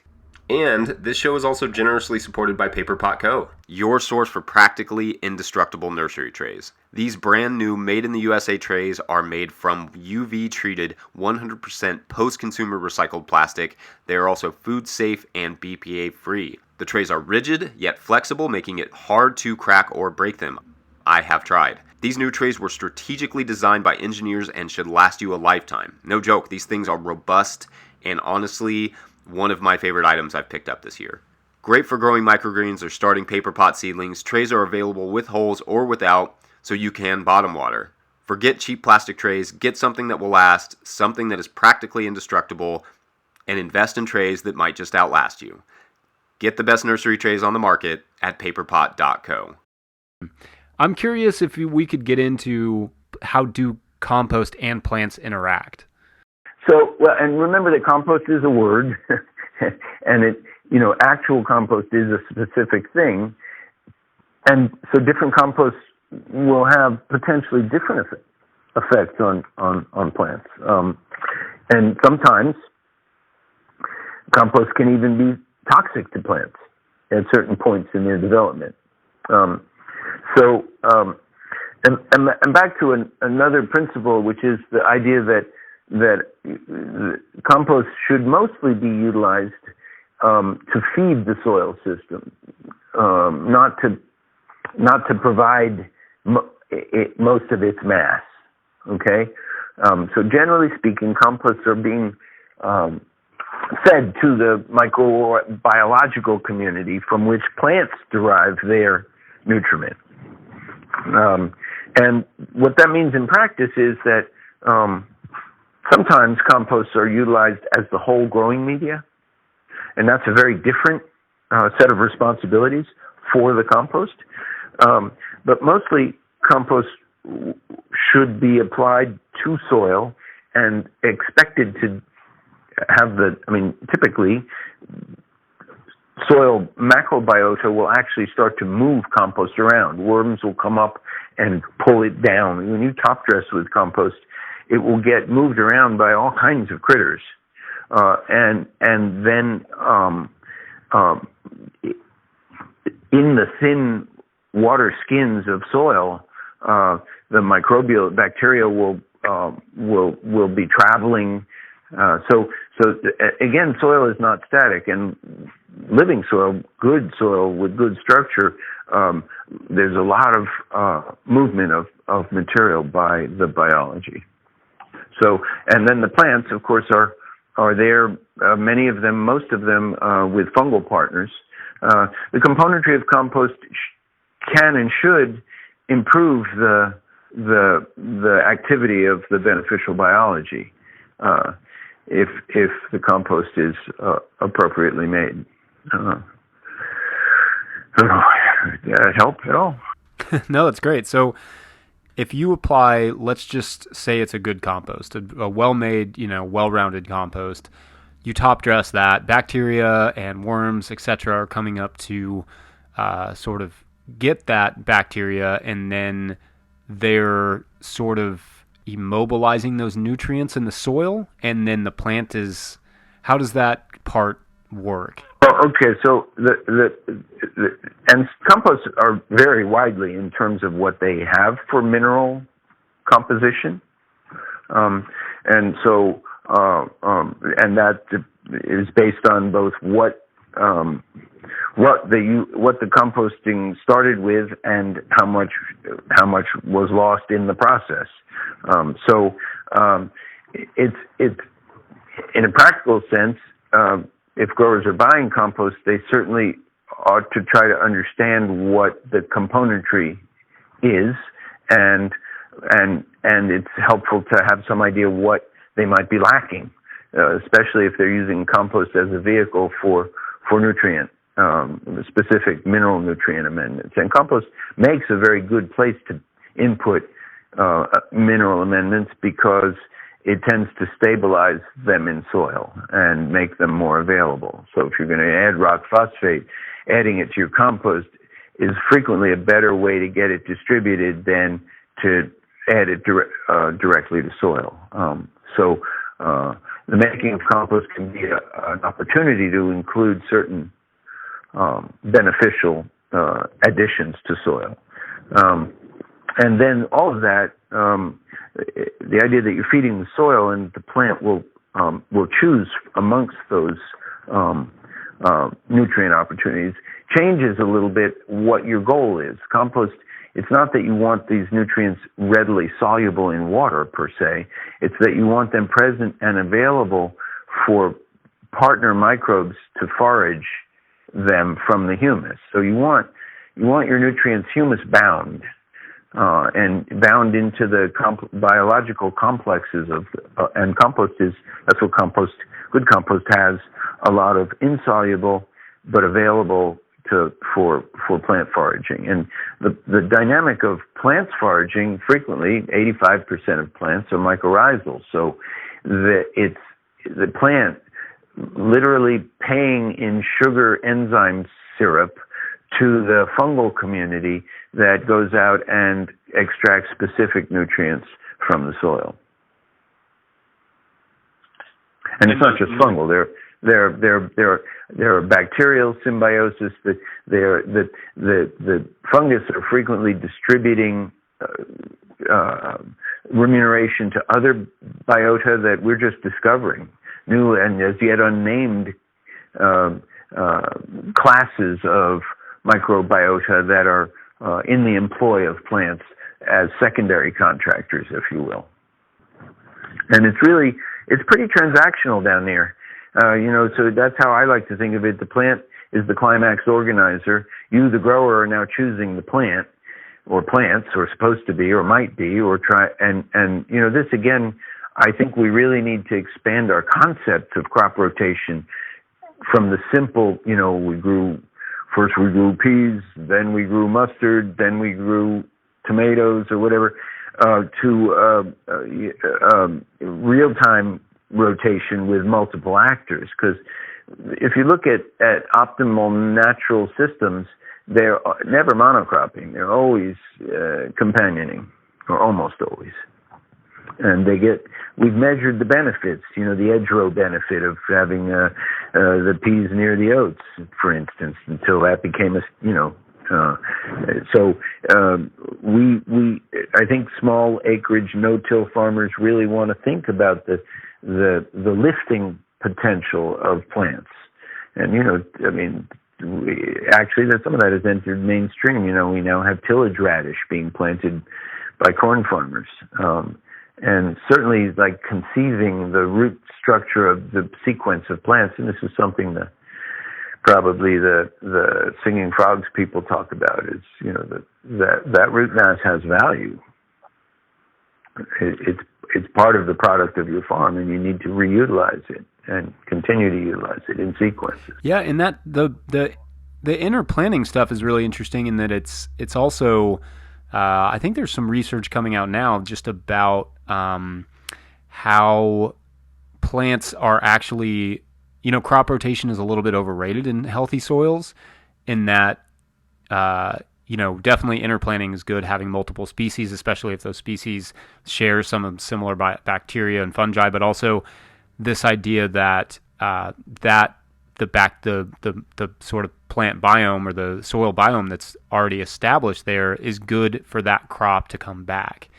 And this show is also generously supported by Paper Pot Co., your source for practically indestructible nursery trays. These brand new made in the USA trays are made from UV treated 100% post-consumer recycled plastic. They are also food safe and BPA free. The trays are rigid yet flexible, making it hard to crack or break them. I have tried. These new trays were strategically designed by engineers and should last you a lifetime. No joke, these things are robust and honestly one of my favorite items I've picked up this year. Great for growing microgreens or starting paper pot seedlings. Trays are available with holes or without, so you can bottom water. Forget cheap plastic trays, get something that will last, something that is practically indestructible, and invest in trays that might just outlast you. Get the best nursery trays on the market at paperpot.co. I'm curious if we could get into how do compost and plants interact. So, well, and remember that compost is a word, and actual compost is a specific thing, and so different composts will have potentially different effects on plants, and sometimes compost can even be toxic to plants at certain points in their development. And back to another principle, which is the idea that compost should mostly be utilized to feed the soil system, not to provide most of its mass. Okay, so generally speaking, composts are being fed to the microbiological community from which plants derive their nutriment. And what that means in practice is that sometimes composts are utilized as the whole growing media, and that's a very different set of responsibilities for the compost. But mostly, compost should be applied to soil and expected to have typically, soil macrobiota will actually start to move compost around. Worms will come up and pull it down. When you top dress with compost, it will get moved around by all kinds of critters, and then in the thin water skins of soil, the microbial bacteria will be traveling. So again, soil is not static, and living soil, good soil with good structure, there's a lot of movement of material by the biology. So, and then the plants, of course, are there, many of them, most of them, with fungal partners. The componentry of compost can and should improve the activity of the beneficial biology, if the compost is appropriately made. Did that help at all? No, that's great. So if you apply, let's just say it's a good compost, a well-made, well-rounded compost, you top dress that, bacteria and worms, etc., are coming up to sort of get that bacteria, and then they're sort of immobilizing those nutrients in the soil, and then the plant is, how does that part work? Oh, okay, so and composts are very widely in terms of what they have for mineral composition, and so and that is based on both what the composting started with and how much was lost in the process. It's in a practical sense. If growers are buying compost, they certainly ought to try to understand what the componentry is, and it's helpful to have some idea what they might be lacking, especially if they're using compost as a vehicle for nutrient, specific mineral nutrient amendments. And compost makes a very good place to input mineral amendments because it tends to stabilize them in soil and make them more available. So if you're going to add rock phosphate, adding it to your compost is frequently a better way to get it distributed than to add it directly to soil. the making of compost can be an opportunity to include certain beneficial additions to soil. And then all of that, the idea that you're feeding the soil and the plant will choose amongst those nutrient opportunities changes a little bit what your goal is. Compost, it's not that you want these nutrients readily soluble in water per se. It's that you want them present and available for partner microbes to forage them from the humus. So you want your nutrients humus bound and bound into the biological complexes of and that's what good compost has, a lot of insoluble but available for plant foraging. And the dynamic of plants foraging, frequently 85% of plants are mycorrhizal. So it's the plant literally paying in sugar enzyme syrup to the fungal community that goes out and extracts specific nutrients from the soil. And it's not just fungal. There are bacterial symbiosis. The fungus are frequently distributing remuneration to other biota that we're just discovering, new and as yet unnamed classes of microbiota that are in the employ of plants as secondary contractors, if you will. And it's pretty transactional down there. So that's how I like to think of it. The plant is the climax organizer. You, the grower, are now choosing the plant, or plants, or supposed to be, or might be, or try. And this again, I think we really need to expand our concept of crop rotation from the simple, we grew peas, then we grew mustard, then we grew tomatoes or whatever, to real-time rotation with multiple actors. Because if you look at optimal natural systems, they're never monocropping. They're always companioning, or almost always. And we've measured the benefits, the edge row benefit of having the peas near the oats, for instance, until that became I think small acreage no-till farmers really want to think about the lifting potential of plants. And, actually some of that has entered mainstream. We now have tillage radish being planted by corn farmers. And certainly, like conceiving the root structure of the sequence of plants, and this is something that probably the singing frogs people talk about, is that root mass has value. It's part of the product of your farm, and you need to reutilize it and continue to utilize it in sequences. Yeah, and that the inner planting stuff is really interesting in that it's also. I think there's some research coming out now just about how plants are actually, crop rotation is a little bit overrated in healthy soils, in that, definitely interplanting is good, having multiple species, especially if those species share some similar bacteria and fungi, but also this idea that the sort of plant biome or the soil biome that's already established there is good for that crop to come back.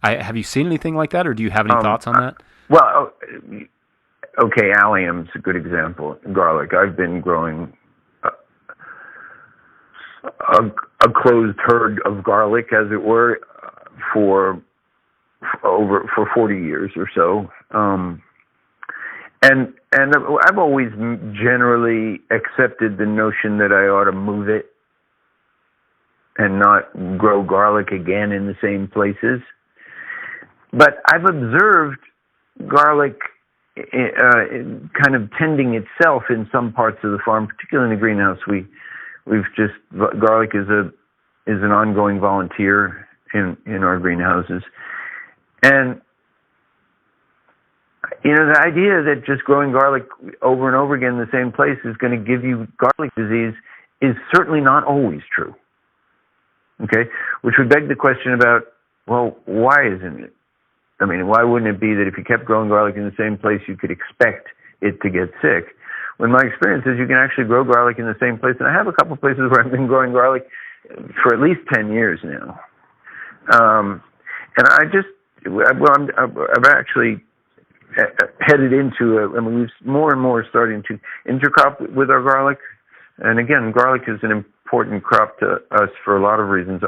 Have you seen anything like that, or do you have any thoughts on that? Well, okay, allium's a good example. Garlic. I've been growing a closed herd of garlic, as it were, for 40 years or so. And I've always generally accepted the notion that I ought to move it and not grow garlic again in the same places. But I've observed garlic kind of tending itself in some parts of the farm, particularly in the greenhouse. Garlic is an ongoing volunteer in our greenhouses. And the idea that just growing garlic over and over again in the same place is going to give you garlic disease is certainly not always true. Okay? Which would beg the question about, well, why isn't it? I mean, why wouldn't it be that if you kept growing garlic in the same place, you could expect it to get sick? When my experience is you can actually grow garlic in the same place, and I have a couple of places where I've been growing garlic for at least 10 years now. And I've actually headed into, we've more and more starting to intercrop with our garlic. And again, garlic is an important crop to us for a lot of reasons.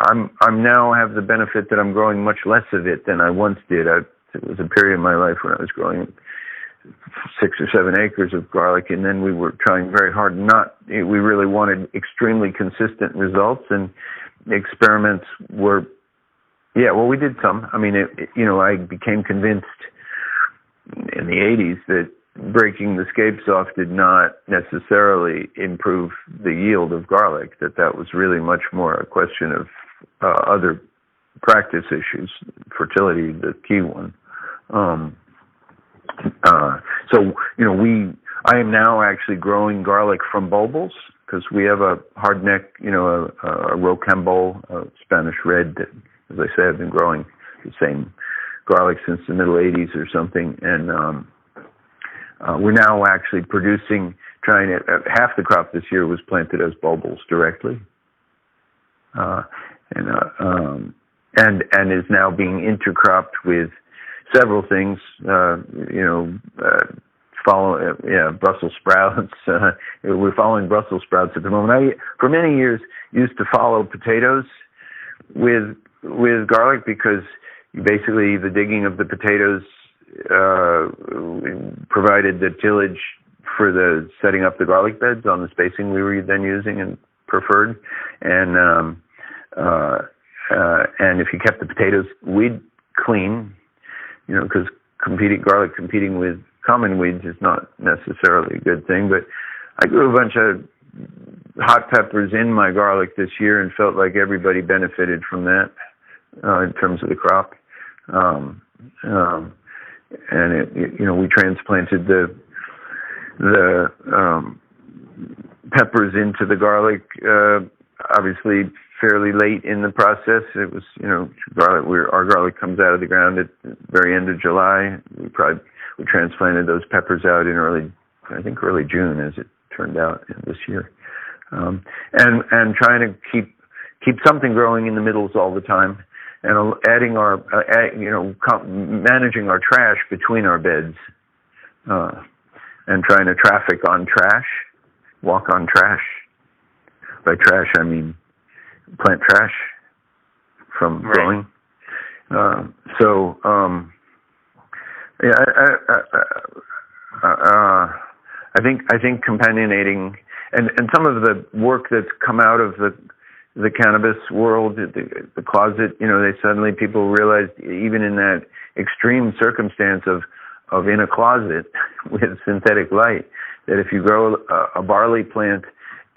I'm now have the benefit that I'm growing much less of it than I once did. It was a period in my life when I was growing 6 or 7 acres of garlic, and then we were trying very hard we really wanted extremely consistent results, and the experiments were, we did some. I mean, I became convinced in the 80s that breaking the scapes off did not necessarily improve the yield of garlic, that was really much more a question of other practice issues, fertility, the key one. I am now actually growing garlic from bulbils because we have a hardneck, a Rocambole, Spanish red that, as I say, I've been growing the same garlic since the middle 80s or something. And we're now actually half the crop this year was planted as bulbils directly. And is now being intercropped with several things, Brussels sprouts. We're following Brussels sprouts at the moment. I, for many years, used to follow potatoes with garlic because basically the digging of the potatoes provided the tillage for the setting up the garlic beds on the spacing we were then using and preferred. And if you kept the potatoes weed clean, because garlic competing with common weeds is not necessarily a good thing. But I grew a bunch of hot peppers in my garlic this year and felt like everybody benefited from that in terms of the crop. And we transplanted the peppers into the garlic, obviously fairly late in the process. It was, our garlic comes out of the ground at the very end of July. We transplanted those peppers out in early June, as it turned out this year. And trying to keep something growing in the middles all the time, and adding managing our trash between our beds, and trying to traffic on trash, walk on trash. By trash, I mean plant trash from growing. I think companionating and some of the work that's come out of the cannabis world, the closet, people realized even in that extreme circumstance of in a closet with synthetic light, that if you grow a barley plant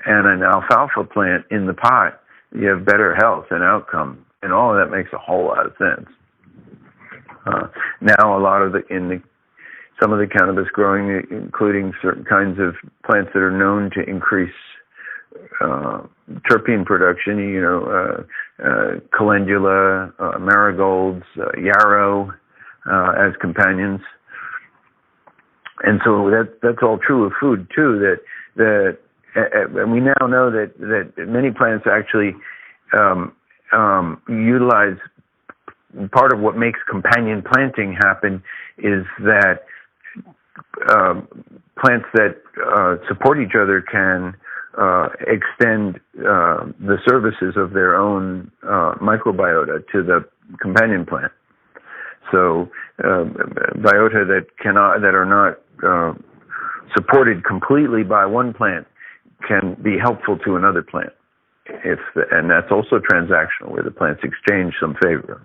and an alfalfa plant in the pot, you have better health and outcome, and all of that makes a whole lot of sense. Now, a lot of some of the cannabis growing, including certain kinds of plants that are known to increase terpene production, calendula, marigolds, yarrow as companions, and so that's all true of food too. And we now know that many plants actually utilize part of what makes companion planting happen is that plants that support each other can extend the services of their own microbiota to the companion plant. So biota that are not supported completely by one plant can be helpful to another plant, and that's also transactional, where the plants exchange some favor.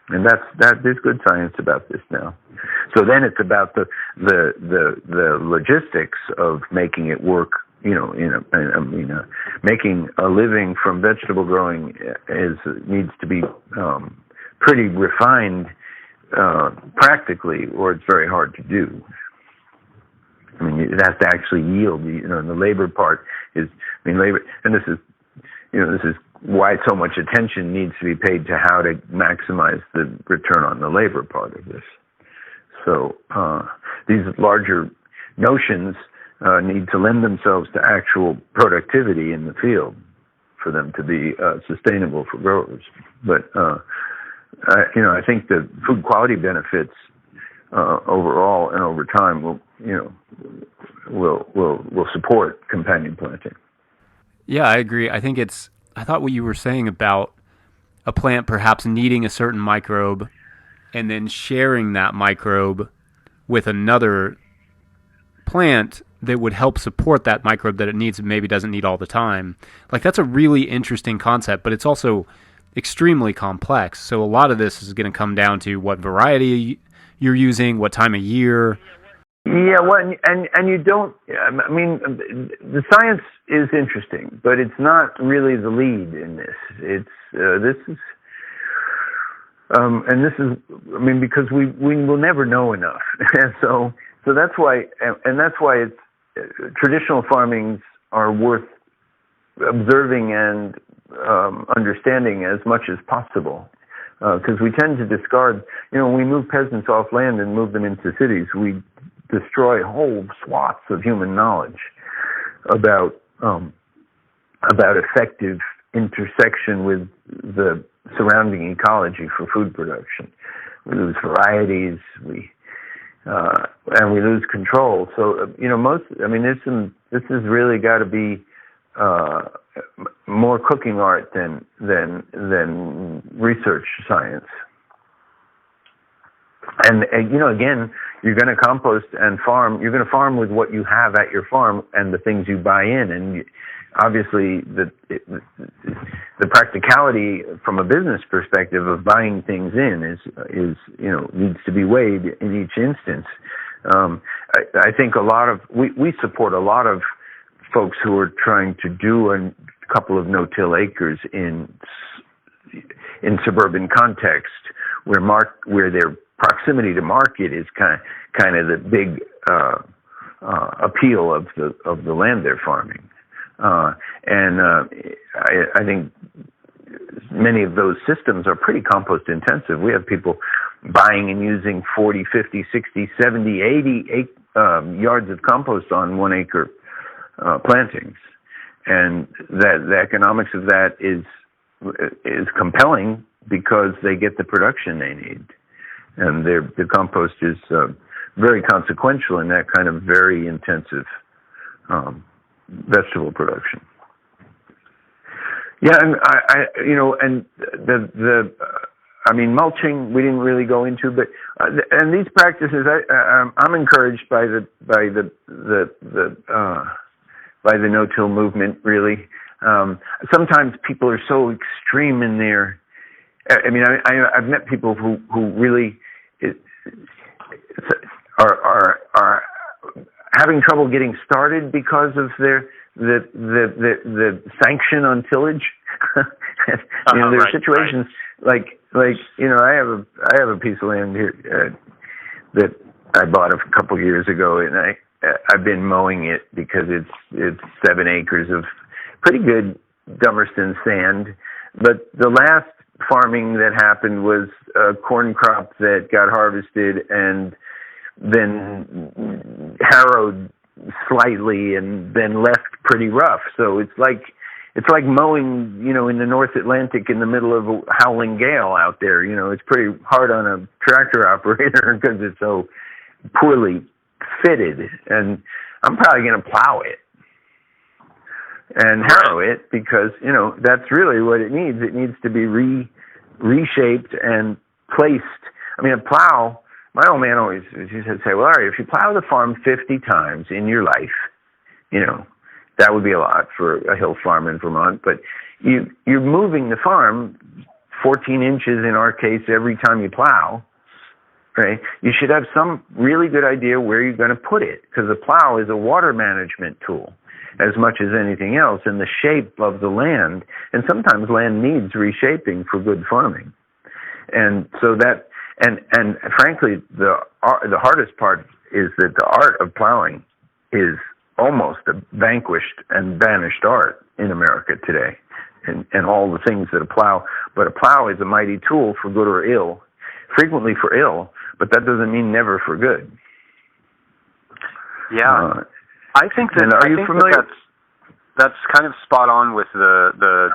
And there's good science about this now. So then it's about the logistics of making it work. Making a living from vegetable growing needs to be pretty refined practically, or it's very hard to do. I mean, it has to actually yield. And the labor part is, labor, and this is why so much attention needs to be paid to how to maximize the return on the labor part of this. So these larger notions need to lend themselves to actual productivity in the field for them to be sustainable for growers. But I think the food quality benefits overall and over time will support companion planting. Yeah, I agree. I thought what you were saying about a plant perhaps needing a certain microbe and then sharing that microbe with another plant that would help support that microbe that it needs and maybe doesn't need all the time. Like, that's a really interesting concept, but it's also extremely complex. So a lot of this is going to come down to what variety you're using, what time of year. Yeah, well, and you don't. I mean, the science is interesting, but it's not really the lead in this. It's this is, and this is. I mean, because we will never know enough, and so that's why, and that's why it's traditional farmings are worth observing and understanding as much as possible. Because we tend to discard. When we move peasants off land and move them into cities, we destroy whole swaths of human knowledge about effective intersection with the surrounding ecology for food production. We lose varieties, and we lose control. So this has really got to be more cooking art than research science. And again, you're going to compost and farm. You're going to farm with what you have at your farm and the things you buy in. And obviously, the practicality from a business perspective of buying things in is needs to be weighed in each instance. I think we support a lot of folks who are trying to do a couple of no-till acres in suburban context, where their proximity to market is kind of the big appeal of the land they're farming, and I think many of those systems are pretty compost intensive. We have people buying and using 40, 50, 60, 70, 80 yards of compost on 1 acre plantings, and that the economics of that is compelling because they get the production they need. And the compost is very consequential in that kind of very intensive vegetable production. Yeah, and mulching we didn't really go into, but and these practices I'm encouraged by the no-till movement. Really, sometimes people are so extreme in their. I've met people who really are having trouble getting started because of the sanction on tillage. There are situations like I have a piece of land here that I bought a couple years ago, and I've been mowing it because it's 7 acres of pretty good Dummerston sand, but the last farming that happened was a corn crop that got harvested and then harrowed slightly and then left pretty rough. So it's like mowing, in the North Atlantic in the middle of a howling gale out there. It's pretty hard on a tractor operator because it's so poorly fitted. And I'm probably going to plow it and harrow it because, that's really what it needs. It needs to be reshaped and placed. A plow, my old man always used to say, well, all right, if you plow the farm 50 times in your life, that would be a lot for a hill farm in Vermont, but you're moving the farm 14 inches in our case every time you plow, right? You should have some really good idea where you're going to put it, because the plow is a water management tool as much as anything else, and the shape of the land. And sometimes land needs reshaping for good farming. And so that, and frankly, the hardest part is that the art of plowing is almost a vanquished and vanished art in America today. and all the things that a plow. But a plow is a mighty tool for good or ill, frequently for ill, but that doesn't mean never for good. Yeah, I think that. Are you familiar? That's kind of spot on with the.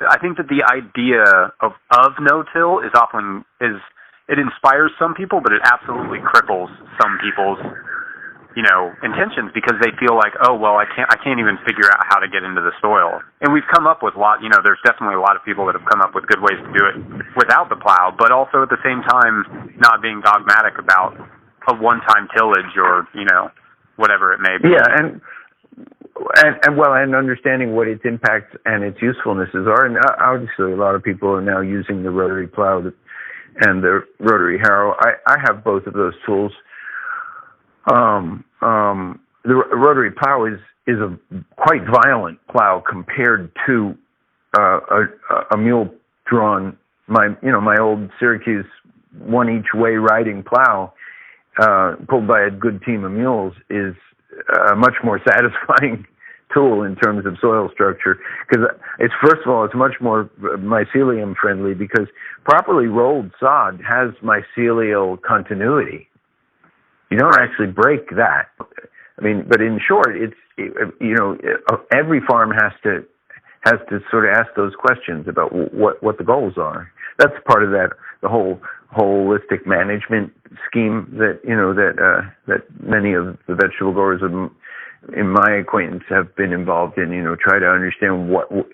I think that the idea of no-till is often it inspires some people, but it absolutely cripples some people's intentions, because they feel like, oh well, I can't even figure out how to get into the soil. And we've come up with there's definitely a lot of people that have come up with good ways to do it without the plow, but also at the same time not being dogmatic about a one-time tillage or whatever it may be. Yeah, and understanding what its impacts and its usefulnesses are. And obviously a lot of people are now using the rotary plow and the rotary harrow. I have both of those tools. The rotary plow is a quite violent plow compared to a mule drawn. My old Syracuse one each way riding plow pulled by a good team of mules is a much more satisfying tool in terms of soil structure, because it's, first of all, it's much more mycelium friendly, because properly rolled sod has mycelial continuity. You don't actually break that. I mean, but in short, every farm has to sort of ask those questions about what the goals are. That's part of that, the whole holistic management scheme that that many of the vegetable growers in my acquaintance have been involved in. Try to understand a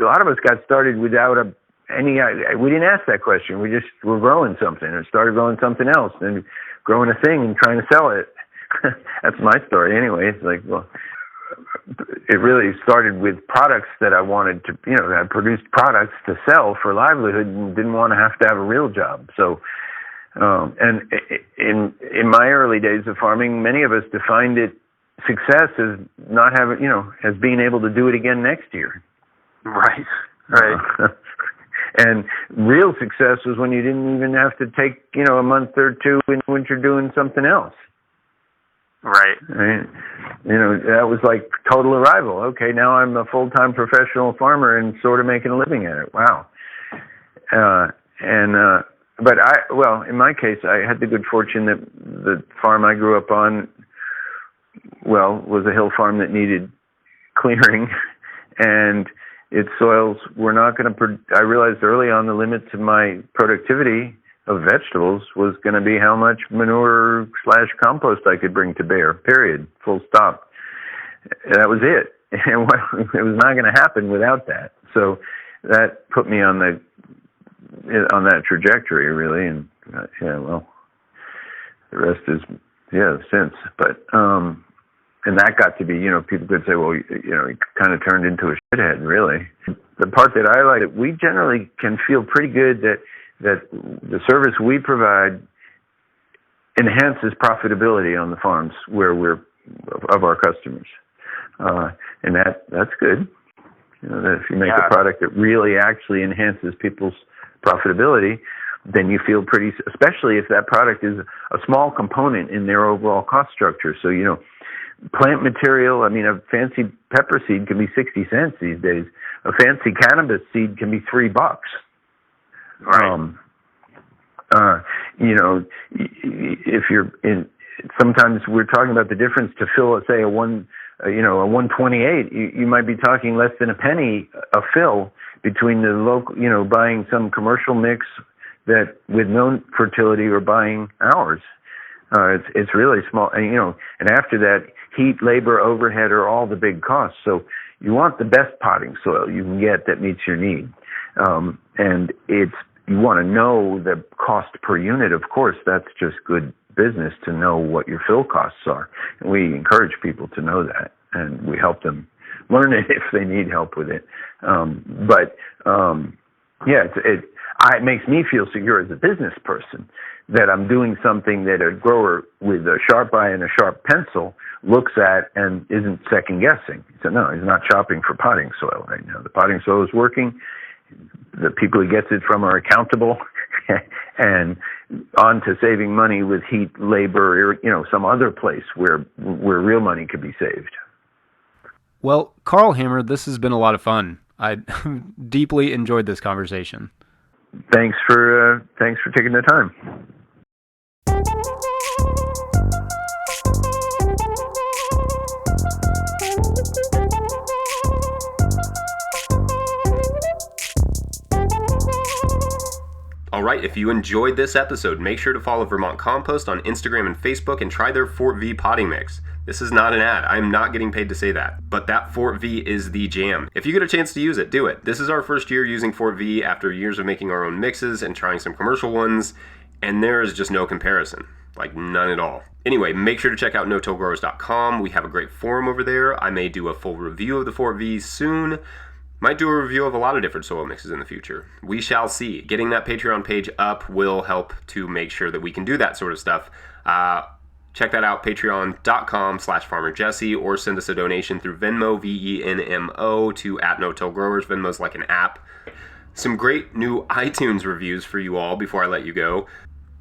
lot of us got started without we didn't ask that question. We just were growing something or started growing something else and growing a thing and trying to sell it. That's my story anyway. It's like, well, it really started with products that I wanted to, I produced products to sell for livelihood and didn't want to have a real job. So, and in my early days of farming, many of us defined success as not having, as being able to do it again next year. Right. And real success was when you didn't even have to take, a month or two in winter doing something else. Right. That was like total arrival. Okay, now I'm a full-time professional farmer and sort of making a living at it. Wow. But in my case, I had the good fortune that the farm I grew up on, was a hill farm that needed clearing, and its soils were not going to. I realized early on the limit to my productivity of vegetables was going to be how much manure / compost I could bring to bear, period, full stop. That was it. And it was not going to happen without that. So that put me on that trajectory, really. And, the rest is, since. But, and that got to be, people could say, well, he kind of turned into a shithead, really. The part that I like, we generally can feel pretty good that the service we provide enhances profitability on the farms where we're of our customers, and that's good. That if you make a product that really actually enhances people's profitability, then you feel pretty. Especially if that product is a small component in their overall cost structure. So plant material. I mean, a fancy pepper seed can be 60 cents these days. A fancy cannabis seed can be $3. Right. If you're in, sometimes we're talking about the difference to fill, say, a 128. You might be talking less than a penny a fill between the local, buying some commercial mix that with no fertility or buying ours. It's really small, and after that, heat, labor, overhead are all the big costs. So you want the best potting soil you can get that meets your need, and you want to know the cost per unit. Of course, that's just good business to know what your fill costs are. And we encourage people to know that, and we help them learn it if they need help with it. It makes me feel secure as a business person that I'm doing something that a grower with a sharp eye and a sharp pencil looks at and isn't second guessing. So no, he's not shopping for potting soil right now. The potting soil is working. The people he gets it from are accountable, and on to saving money with heat, labor, or, some other place where real money could be saved. Well, Karl Hammer, this has been a lot of fun. I deeply enjoyed this conversation. Thanks for taking the time. All right, if you enjoyed this episode, make sure to follow Vermont Compost on Instagram and Facebook and try their Fort V potting mix. This is not an ad. I'm not getting paid to say that. But that Fort V is the jam. If you get a chance to use it, do it. This is our first year using Fort V after years of making our own mixes and trying some commercial ones, and there is just no comparison. Like, none at all. Anyway, make sure to check out no-tillgrowers.com. We have a great forum over there. I may do a full review of the Fort V soon. Might do a review of a lot of different soil mixes in the future. We shall see. Getting that Patreon page up will help to make sure that we can do that sort of stuff. Check that out, patreon.com/farmerjesse, or send us a donation through Venmo, Venmo, to @no-tillgrowers. Venmo's like an app. Some great new iTunes reviews for you all before I let you go.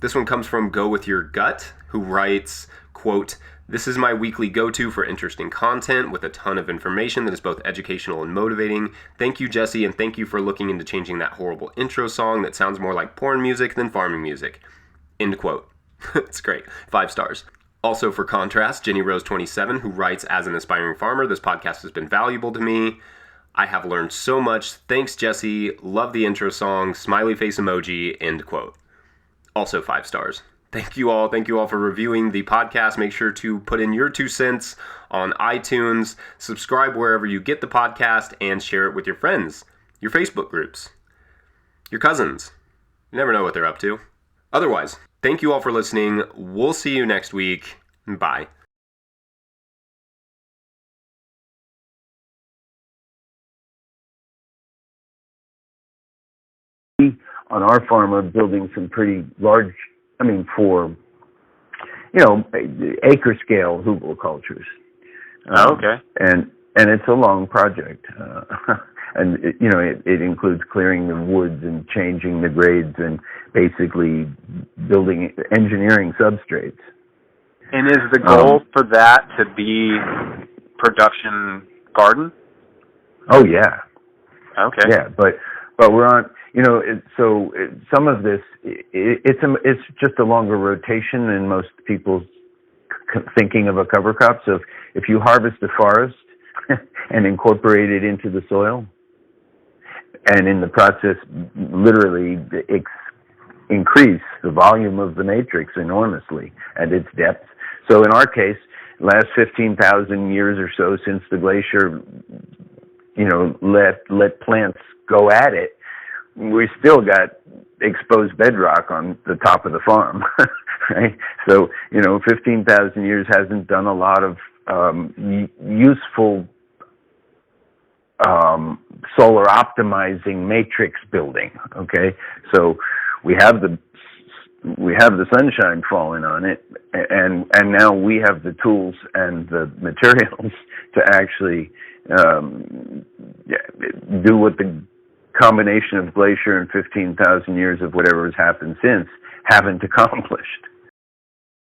This one comes from Go With Your Gut, who writes, quote, "This is my weekly go-to for interesting content with a ton of information that is both educational and motivating. Thank you, Jesse, and thank you for looking into changing that horrible intro song that sounds more like porn music than farming music." End quote. It's great. 5 stars. Also, for contrast, Jenny Rose 27, who writes, "As an aspiring farmer, this podcast has been valuable to me. I have learned so much. Thanks, Jesse. Love the intro song. Smiley face emoji." End quote. Also 5 stars. Thank you all. Thank you all for reviewing the podcast. Make sure to put in your 2 cents on iTunes, subscribe wherever you get the podcast, and share it with your friends, your Facebook groups, your cousins. You never know what they're up to. Otherwise, thank you all for listening. We'll see you next week. Bye. On our farm, are building some pretty large, for, acre scale hugelkulturs. Okay. And it's a long project. And, it includes clearing the woods and changing the grades and basically engineering substrates. And is the goal for that to be production garden? Oh, yeah. Okay. Yeah, but we're on, some of this, it's just a longer rotation than most people's thinking of a cover crop. So if you harvest a forest and incorporate it into the soil, and in the process literally increase the volume of the matrix enormously at its depth. So in our case, last 15,000 years or so since the glacier, let plants go at it, we still got exposed bedrock on the top of the farm, right? So, 15,000 years hasn't done a lot of useful solar optimizing matrix building, okay? So we have the sunshine falling on it, and now we have the tools and the materials to actually do what the combination of glacier and 15,000 years of whatever has happened since haven't accomplished.